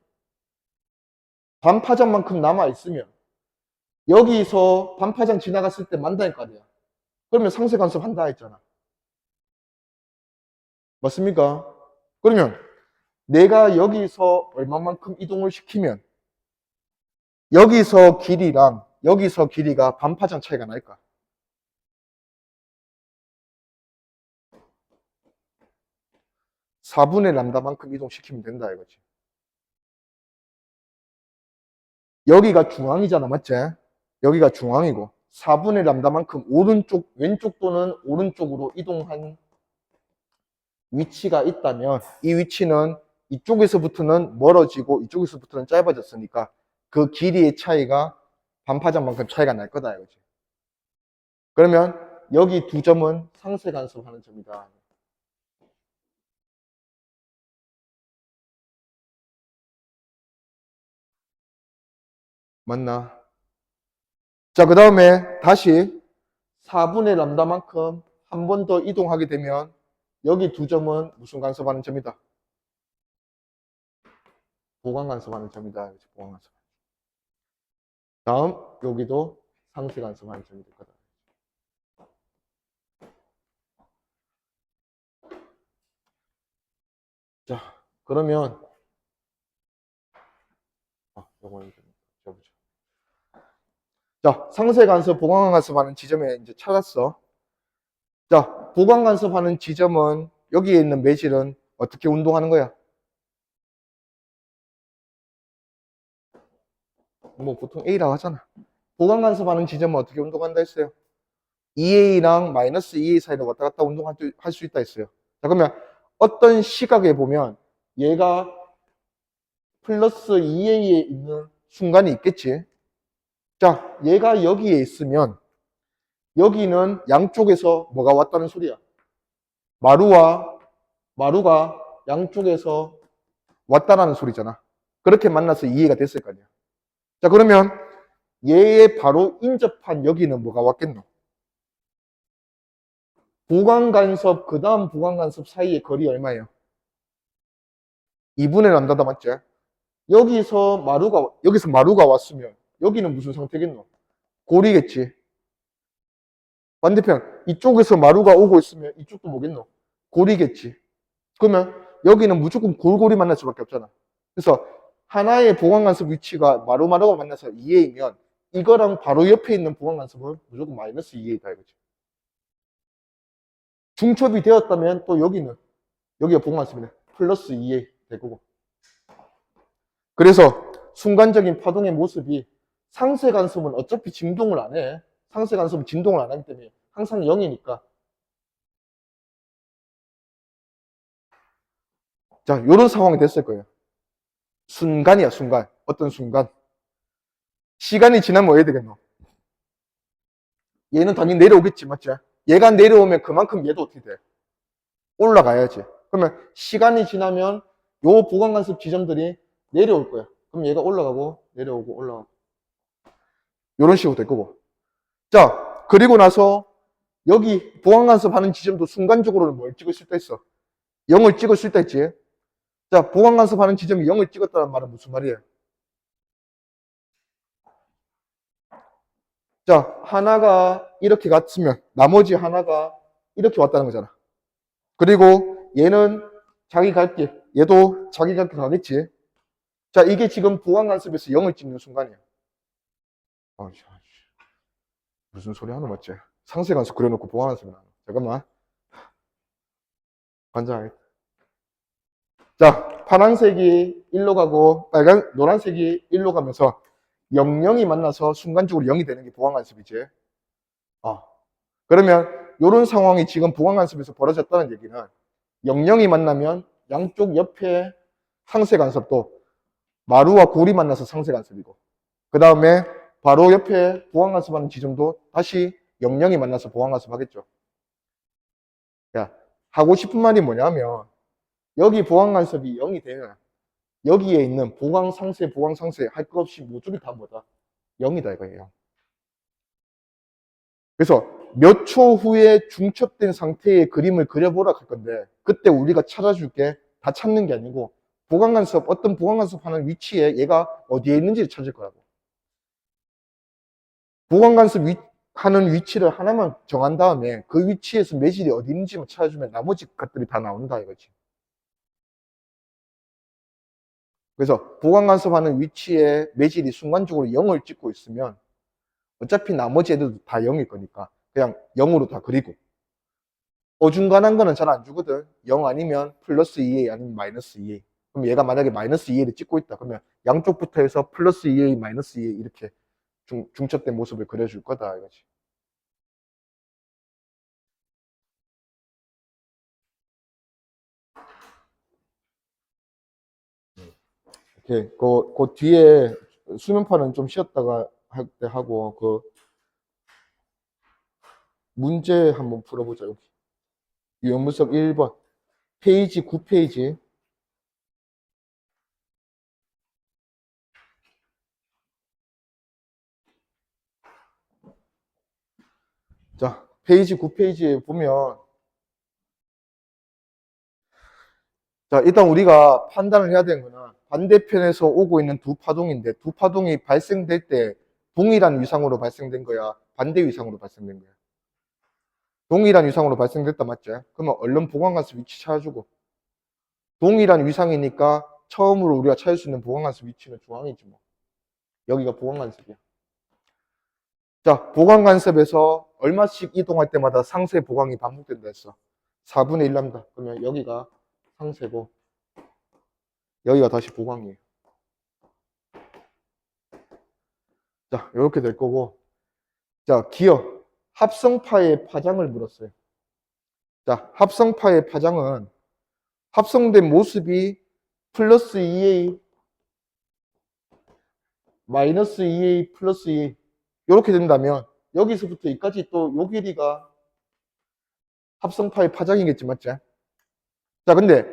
S1: 반파장만큼 남아있으면 여기서 반파장 지나갔을 때 만날 거 아니야. 그러면 상쇄 간섭 한다 했잖아. 맞습니까? 그러면 내가 여기서 얼마만큼 이동을 시키면 여기서 길이랑 여기서 길이가 반파장 차이가 날까? 4분의 람다만큼 이동시키면 된다 이거지. 여기가 중앙이잖아, 맞지? 여기가 중앙이고 4분의 람다만큼 오른쪽, 왼쪽 또는 오른쪽으로 이동한 위치가 있다면 이 위치는 이쪽에서부터는 멀어지고 이쪽에서부터는 짧아졌으니까 그 길이의 차이가 반파장만큼 차이가 날 거다 이거지. 그러면 여기 두 점은 상쇄 간섭하는 점이다. 맞나? 자, 그 다음에 다시 4분의 람다만큼 한 번 더 이동하게 되면 여기 두 점은 무슨 간섭하는 점이다? 보강 간섭하는 점이다. 보강 간섭. 다음 여기도 상쇄 간섭하는 점이 될 거다. 자, 그러면 요거는 좀 지워보자. 자, 상쇄 간섭, 보강 간섭하는 지점에 이제 찾았어. 자, 보강 간섭하는 지점은 여기에 있는 매질은 어떻게 운동하는 거야? 뭐 보통 A라고 하잖아. 보강 간섭하는 지점은 어떻게 운동한다 했어요? 2A랑 마이너스 2A 사이로 왔다 갔다 운동할 수 있다 했어요. 자, 그러면 어떤 시각에 보면 얘가 플러스 2A에 있는 순간이 있겠지. 자, 얘가 여기에 있으면 여기는 양쪽에서 뭐가 왔다는 소리야? 마루가 양쪽에서 왔다라는 소리잖아. 그렇게 만나서 이해가 됐을 거 아니야. 자, 그러면 얘의 바로 인접한 여기는 뭐가 왔겠노? 보강간섭, 그 다음 보강간섭 사이의 거리 얼마예요? 2분의 람다다 맞지? 여기서 마루가 왔으면 여기는 무슨 상태겠노? 골이겠지. 반대편 이쪽에서 마루가 오고 있으면 이쪽도 뭐겠노? 골이겠지. 그러면 여기는 무조건 골골이 만날 수밖에 없잖아. 그래서 하나의 보강간섭 위치가 마루마루가 만나서 2A면 이거랑 바로 옆에 있는 보강간섭은 무조건 마이너스 2A다 이거지. 중첩이 되었다면 또 여기는 여기가 보강간섭이네. 플러스 2A 될 거고. 그래서 순간적인 파동의 모습이 상세 간섭은 어차피 진동을 안 해. 상세 간섭은 진동을 안 하기 때문에 항상 0이니까. 자, 요런 상황이 됐을 거예요. 순간이야, 순간. 어떤 순간. 시간이 지나면 뭐 해야 되겠노? 얘는 당연히 내려오겠지, 맞지? 얘가 내려오면 그만큼 얘도 어떻게 돼? 올라가야지. 그러면 시간이 지나면 요 보강간섭 지점들이 내려올 거야. 그럼 얘가 올라가고, 내려오고, 올라가고. 요런 식으로 될 거고. 자, 그리고 나서 여기 보강간섭 하는 지점도 순간적으로는 뭘 찍을 수 있다 했어? 0을 찍을 수 있다 했지? 자, 보강간섭 하는 지점이 0을 찍었다는 말은 무슨 말이에요? 자, 하나가 이렇게 갔으면 나머지 하나가 이렇게 왔다는 거잖아. 그리고 얘는 자기 갈 길, 얘도 자기 갈 길 가겠지. 자, 이게 지금 보강간섭에서 0을 찍는 순간이야. 무슨 소리 하는 맞지? 상세간섭 그려놓고 보강간섭이 나와. 잠깐만. 관장하겠다. 자, 파란색이 1로 가고 노란색이 1로 가면서 00이 만나서 순간적으로 0이 되는 게 보강간섭이지. 그러면 이런 상황이 지금 보강간섭에서 벌어졌다는 얘기는 00이 만나면 양쪽 옆에 상세간섭도 마루와 골이 만나서 상세간섭이고, 그 다음에 바로 옆에 보강간섭하는 지점도 다시 00이 만나서 보강간섭 하겠죠. 야, 하고 싶은 말이 뭐냐면 여기 보강간섭이 0이 되면 여기에 있는 보강상세 할 것 없이 모조리 다 뭐다? 0이다 이거예요. 그래서 몇 초 후에 중첩된 상태의 그림을 그려보라 할 건데, 그때 우리가 찾아줄게 다 찾는 게 아니고 보강간섭, 어떤 보강간섭 하는 위치에 얘가 어디에 있는지를 찾을 거라고. 보강간섭 하는 위치를 하나만 정한 다음에 그 위치에서 매질이 어디 있는지만 찾아주면 나머지 것들이 다 나온다 이거지. 그래서 보강간섭하는 위치에 매질이 순간적으로 0을 찍고 있으면 어차피 나머지 애들도 다 0일 거니까 그냥 0으로 다 그리고, 어중간한 거는 잘 안 주거든. 0 아니면 플러스 2A 아니면 마이너스 2A. 그럼 얘가 만약에 마이너스 2A를 찍고 있다. 그러면 양쪽부터 해서 플러스 2A, 마이너스 2A 이렇게 중첩된 모습을 그려줄 거다 이거지. 이렇게 그 뒤에 수면파는 좀 쉬었다가 할 때 하고, 그 문제 한번 풀어보자. 여기 유형분석 1번 페이지 9페이지. 자, 페이지 9페이지에 보면, 자, 일단 우리가 판단을 해야 되는 거는 반대편에서 오고 있는 두 파동인데, 두 파동이 발생될 때 동일한 위상으로 발생된 거야, 반대 위상으로 발생된 거야? 동일한 위상으로 발생됐다, 맞지? 그러면 얼른 보강간섭 위치 찾아주고, 동일한 위상이니까 처음으로 우리가 찾을 수 있는 보강간섭 위치는 중앙이지 뭐. 여기가 보강간섭이야. 자, 보강간섭에서 얼마씩 이동할 때마다 상세 보강이 반복된다 했어. 4분의 1 람다. 그러면 여기가 상세고 여기가 다시 보강이에요. 자, 이렇게 될 거고. 자, 기어 합성파의 파장을 물었어요. 자, 합성파의 파장은 합성된 모습이 플러스 2A 마이너스 2A 플러스 2A 이렇게 된다면 여기서부터 여기까지 또 요 길이가 합성파의 파장이겠지, 맞지? 자, 근데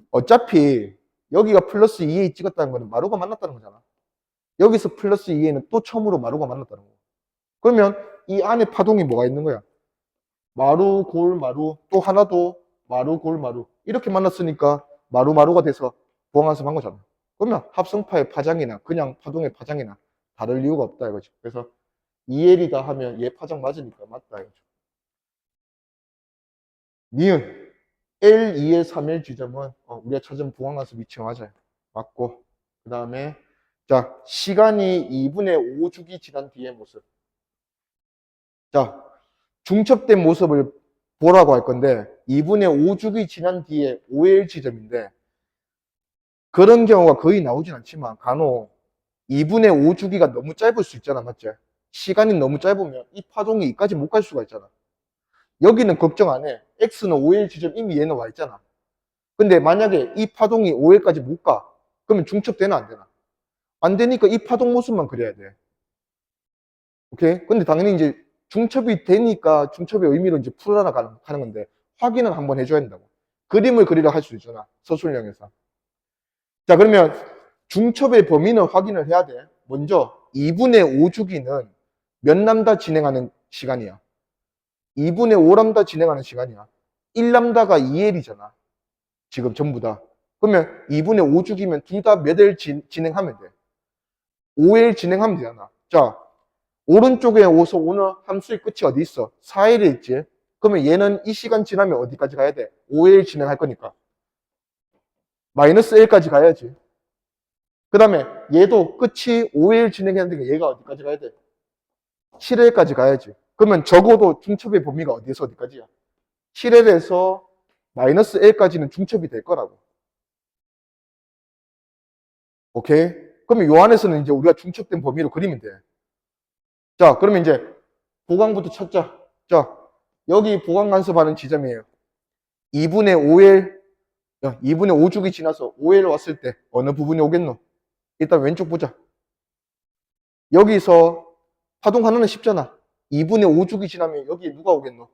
S1: 어차피 여기가 플러스 2A 찍었다는 거는 마루가 만났다는 거잖아. 여기서 플러스 2A는 또 처음으로 마루가 만났다는 거야. 그러면 이 안에 파동이 뭐가 있는 거야? 마루, 골, 마루, 또 하나도 마루, 골, 마루. 이렇게 만났으니까 마루, 마루가 돼서 보강간섭 한 거잖아. 그러면 합성파의 파장이나 그냥 파동의 파장이나 다를 이유가 없다 이거지. 그래서 2L이다 하면 얘 파장 맞으니까 맞다 이거죠. 니은 L2의 3일 지점은 우리가 찾은 보강관습 위치가 맞아요. 맞고 그 다음에 자 시간이 2분의 5주기 지난 뒤의 모습. 자 중첩된 모습을 보라고 할 건데 2분의 5주기 지난 뒤에 OL 지점인데 그런 경우가 거의 나오진 않지만 간혹 2분의 5주기가 너무 짧을 수 있잖아. 맞지? 시간이 너무 짧으면 이 파동이 이까지 못 갈 수가 있잖아. 여기는 걱정 안 해. X는 5일 지점 이미 얘는 와 있잖아. 근데 만약에 이 파동이 5일까지 못 가. 그러면 중첩되나 안 되나? 안 되니까 이 파동 모습만 그려야 돼. 오케이? 근데 당연히 이제 중첩이 되니까 중첩의 의미로 이제 풀어나가는 건데 확인은 한번 해줘야 된다고. 그림을 그리려 할 수 있잖아. 서술형에서. 자, 그러면 중첩의 범위는 확인을 해야 돼. 먼저 2분의 5주기는 몇 람다 진행하는 시간이야? 2분의 5람다 진행하는 시간이야. 1람다가 2L이잖아. 지금 전부 다. 그러면 2분의 5주기면 둘 다 몇 L 진행하면 돼? 5L 진행하면 되잖아. 자, 오른쪽에 오서 오는 함수의 끝이 어디 있어? 4L에 있지? 그러면 얘는 이 시간 지나면 어디까지 가야 돼? 5L 진행할 거니까. 마이너스 L까지 가야지. 그 다음에 얘도 끝이 5L 진행해야 되니까 얘가 어디까지 가야 돼? 7L까지 가야지. 그러면 적어도 중첩의 범위가 어디에서 어디까지야? 7L에서 마이너스 L까지는 중첩이 될 거라고. 오케이? 그러면 요 안에서는 이제 우리가 중첩된 범위로 그리면 돼. 자, 그러면 이제 보강부터 찾자. 자, 여기 보강 간섭하는 지점이에요. 2분의 5L, 2분의 5주기 지나서 5L 왔을 때 어느 부분이 오겠노? 일단 왼쪽 보자. 여기서 파동 하나는 쉽잖아. 2분의 5주기 지나면 여기에 누가 오겠노?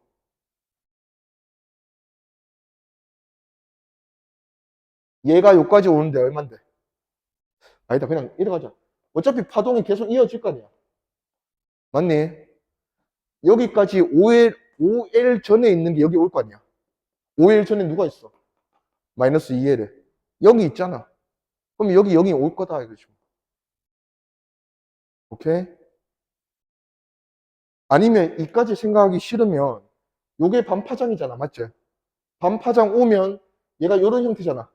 S1: 얘가 여기까지 오는데 얼만데? 아니다, 그냥 이래 가자. 어차피 파동이 계속 이어질 거 아니야. 맞니? 여기까지 5L 전에 있는 게 여기 올 거 아니야. 5L 전에 누가 있어? 마이너스 2L에. 여기 있잖아. 그럼 여기 올 거다 이거죠. 오케이? 아니면 이까지 생각하기 싫으면 요게 반파장이잖아. 맞지? 반파장 오면 얘가 이런 형태잖아.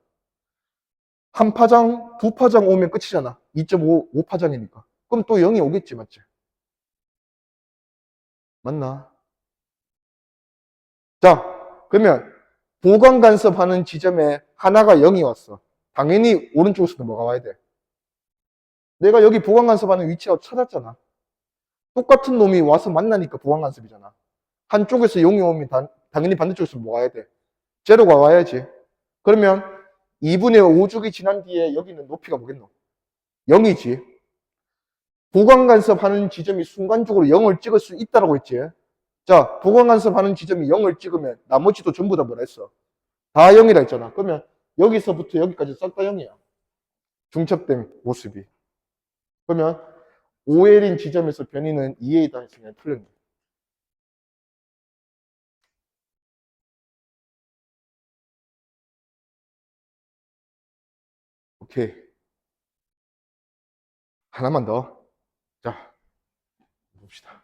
S1: 한 파장, 두 파장 오면 끝이잖아. 2.5 파장이니까. 그럼 또 0이 오겠지. 맞지? 맞나? 자, 그러면 보강 간섭하는 지점에 하나가 0이 왔어. 당연히 오른쪽에서도 뭐가 와야 돼? 내가 여기 보강 간섭하는 위치라고 찾았잖아. 똑같은 놈이 와서 만나니까 보강 간섭이잖아. 한쪽에서 0이 오면 당연히 반대쪽에서 뭐가 와야 돼? 제로가 와야지. 그러면 2분의 5주기 지난 뒤에 여기는 높이가 뭐겠노? 0이지. 보강 간섭하는 지점이 순간적으로 0을 찍을 수 있다고 했지. 자, 보강 간섭하는 지점이 0을 찍으면 나머지도 전부 다 뭐라 했어? 다 0이라 했잖아. 그러면 여기서부터 여기까지 싹 다 0이야. 중첩된 모습이. 그러면 OL인 지점에서 변이는 2A다 했으면 틀렸네. 오케이. 하나만 더. 자, 봅시다.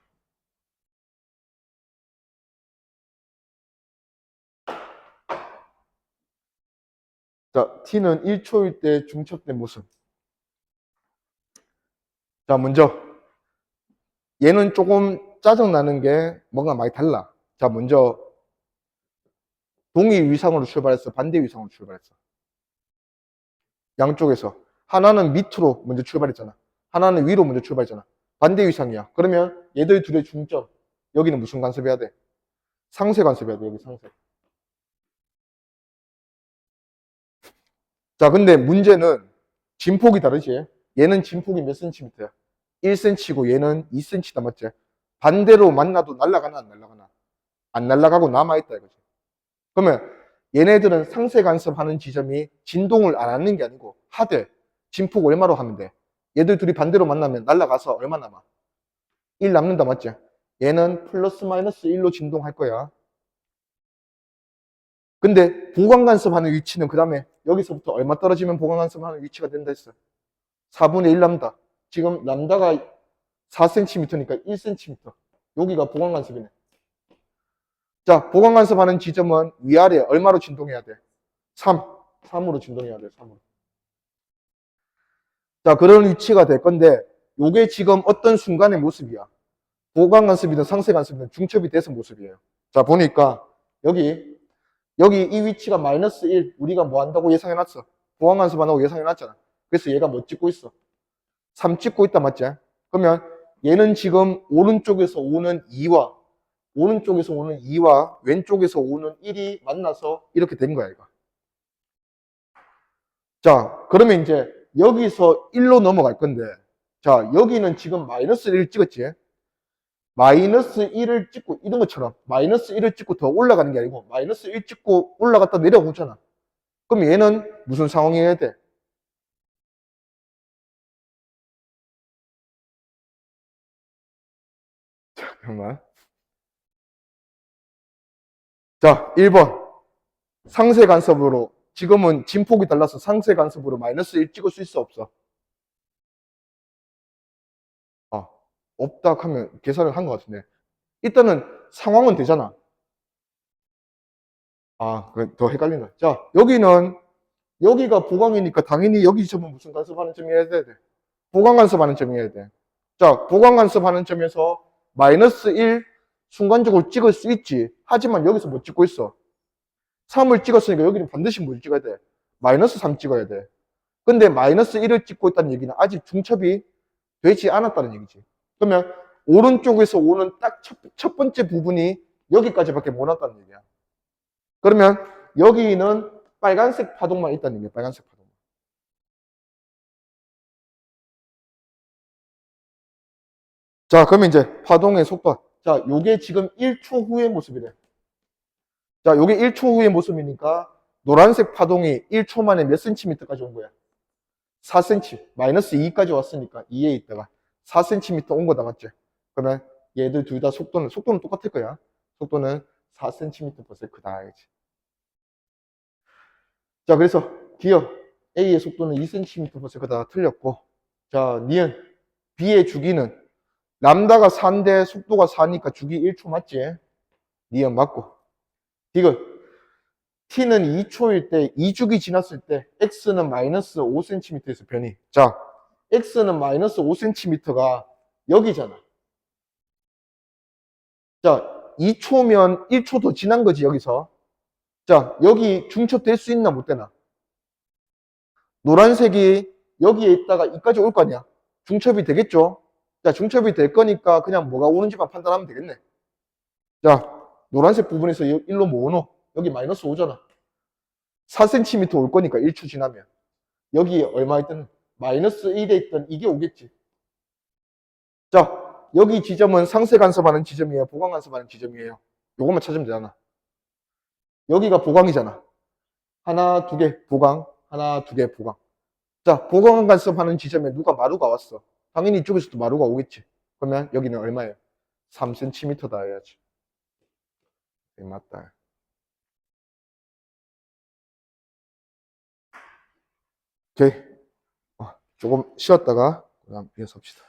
S1: 자, T는 1초일 때 중첩된 모습. 자, 먼저 얘는 조금 짜증나는 게 뭔가 많이 달라. 자, 먼저 동의 위상으로 출발했어. 반대 위상으로 출발했어. 양쪽에서. 하나는 밑으로 먼저 출발했잖아. 하나는 위로 먼저 출발했잖아. 반대 위상이야. 그러면 얘들 둘의 중점. 여기는 무슨 간섭해야 돼? 상세 간섭해야 돼. 여기 상세. 자, 근데 문제는 진폭이 다르지. 얘는 진폭이 몇 센티미터야? 1cm고 얘는 2cm다. 맞지? 반대로 만나도 날아가나 안 날아가나? 안 날아가고 남아있다 이거지. 그러면 얘네들은 상세 간섭하는 지점이 진동을 안 하는 게 아니고 하되 진폭 얼마로 하면 돼? 얘들 둘이 반대로 만나면 날아가서 얼마 남아? 1 남는다. 맞지? 얘는 플러스 마이너스 1로 진동할 거야. 근데 보강 간섭하는 위치는 그 다음에 여기서부터 얼마 떨어지면 보강 간섭하는 위치가 된다 했어? 4분의 1 람다. 지금 람다가 4cm니까 1cm. 여기가 보강 간섭이네. 자, 보강간섭하는 지점은 위아래 얼마로 진동해야 돼? 3. 3으로 진동해야 돼, 3으로. 자, 그런 위치가 될 건데, 요게 지금 어떤 순간의 모습이야? 보강간섭이든 상쇄간섭이든 중첩이 돼서 모습이에요. 자, 보니까, 여기 이 위치가 마이너스 1, 우리가 뭐 한다고 예상해놨어? 보강간섭 안 하고 예상해놨잖아. 그래서 얘가 뭐 찍고 있어? 3 찍고 있다, 맞지? 그러면 얘는 지금 오른쪽에서 오는 2와 왼쪽에서 오는 1이 만나서 이렇게 된 거야, 이거. 자, 그러면 이제 여기서 1로 넘어갈 건데, 자, 여기는 지금 마이너스 1을 찍었지? 마이너스 1을 찍고, 이런 것처럼 마이너스 1을 찍고 더 올라가는 게 아니고, 마이너스 1 찍고 올라갔다 내려오잖아. 그럼 얘는 무슨 상황이어야 돼? 잠깐만. 자, 1번. 상쇄 간섭으로, 지금은 진폭이 달라서 상쇄 간섭으로 마이너스 1 찍을 수 있어, 없어? 아, 없다 하면 계산을 한 것 같은데. 일단은 상황은 되잖아. 아, 더 헷갈린다. 자, 여기가 보강이니까 당연히 여기 점은 무슨 간섭하는 점이어야 돼? 보강 간섭하는 점이어야 돼. 자, 보강 간섭하는 점에서 마이너스 1 순간적으로 찍을 수 있지. 하지만 여기서 뭐 찍고 있어? 3을 찍었으니까 여기는 반드시 뭘 찍어야 돼? 마이너스 3 찍어야 돼. 근데 마이너스 1을 찍고 있다는 얘기는 아직 중첩이 되지 않았다는 얘기지. 그러면 오른쪽에서 오는 딱 첫 번째 부분이 여기까지밖에 못 왔다는 얘기야. 그러면 여기는 빨간색 파동만 있다는 얘기야. 빨간색 파동. 자, 그러면 이제 파동의 속도. 자, 요게 지금 1초 후의 모습이래. 자, 요게 1초 후의 모습이니까 노란색 파동이 1초 만에 몇 센티미터까지 온 거야? 4cm. 마이너스 2까지 왔으니까 2에 있다가 4cm 온 거다, 맞지? 그러면 얘들 둘 다 속도는 똑같을 거야. 속도는 4cm/s다, 알지? 자, 그래서 기어 A의 속도는 2cm/s다 틀렸고, 자, 니은 B의 주기는 람다가 4인데 속도가 4니까 주기 1초 맞지? 니은 맞고. 디귿 T는 2초일 때 2주기 지났을 때 X는 마이너스 5cm에서 변이. 자, X는 마이너스 5cm가 여기잖아. 자, 2초면 1초 더 지난 거지, 여기서. 자, 여기 중첩될 수 있나, 못 되나? 노란색이 여기에 있다가 이까지 올 거 아니야? 중첩이 되겠죠? 자, 중첩이 될 거니까 그냥 뭐가 오는지만 판단하면 되겠네. 자, 노란색 부분에서 일로 뭐 오노? 여기 마이너스 5잖아. 4cm 올 거니까 1초 지나면. 여기 얼마 있든 마이너스 1에 있던 이게 오겠지. 자, 여기 지점은 상쇄 간섭하는 지점이에요. 보강 간섭하는 지점이에요. 요것만 찾으면 되잖아. 여기가 보강이잖아. 하나, 두 개 보강, 하나, 두 개 보강. 자, 보강 간섭하는 지점에 누가 마루가 왔어. 당연히 이쪽에서도 마루가 오겠지. 그러면 여기는 얼마예요? 3cm다 해야지. 네, 맞다. 오케이. 조금 쉬었다가 그다음 이어서 합시다.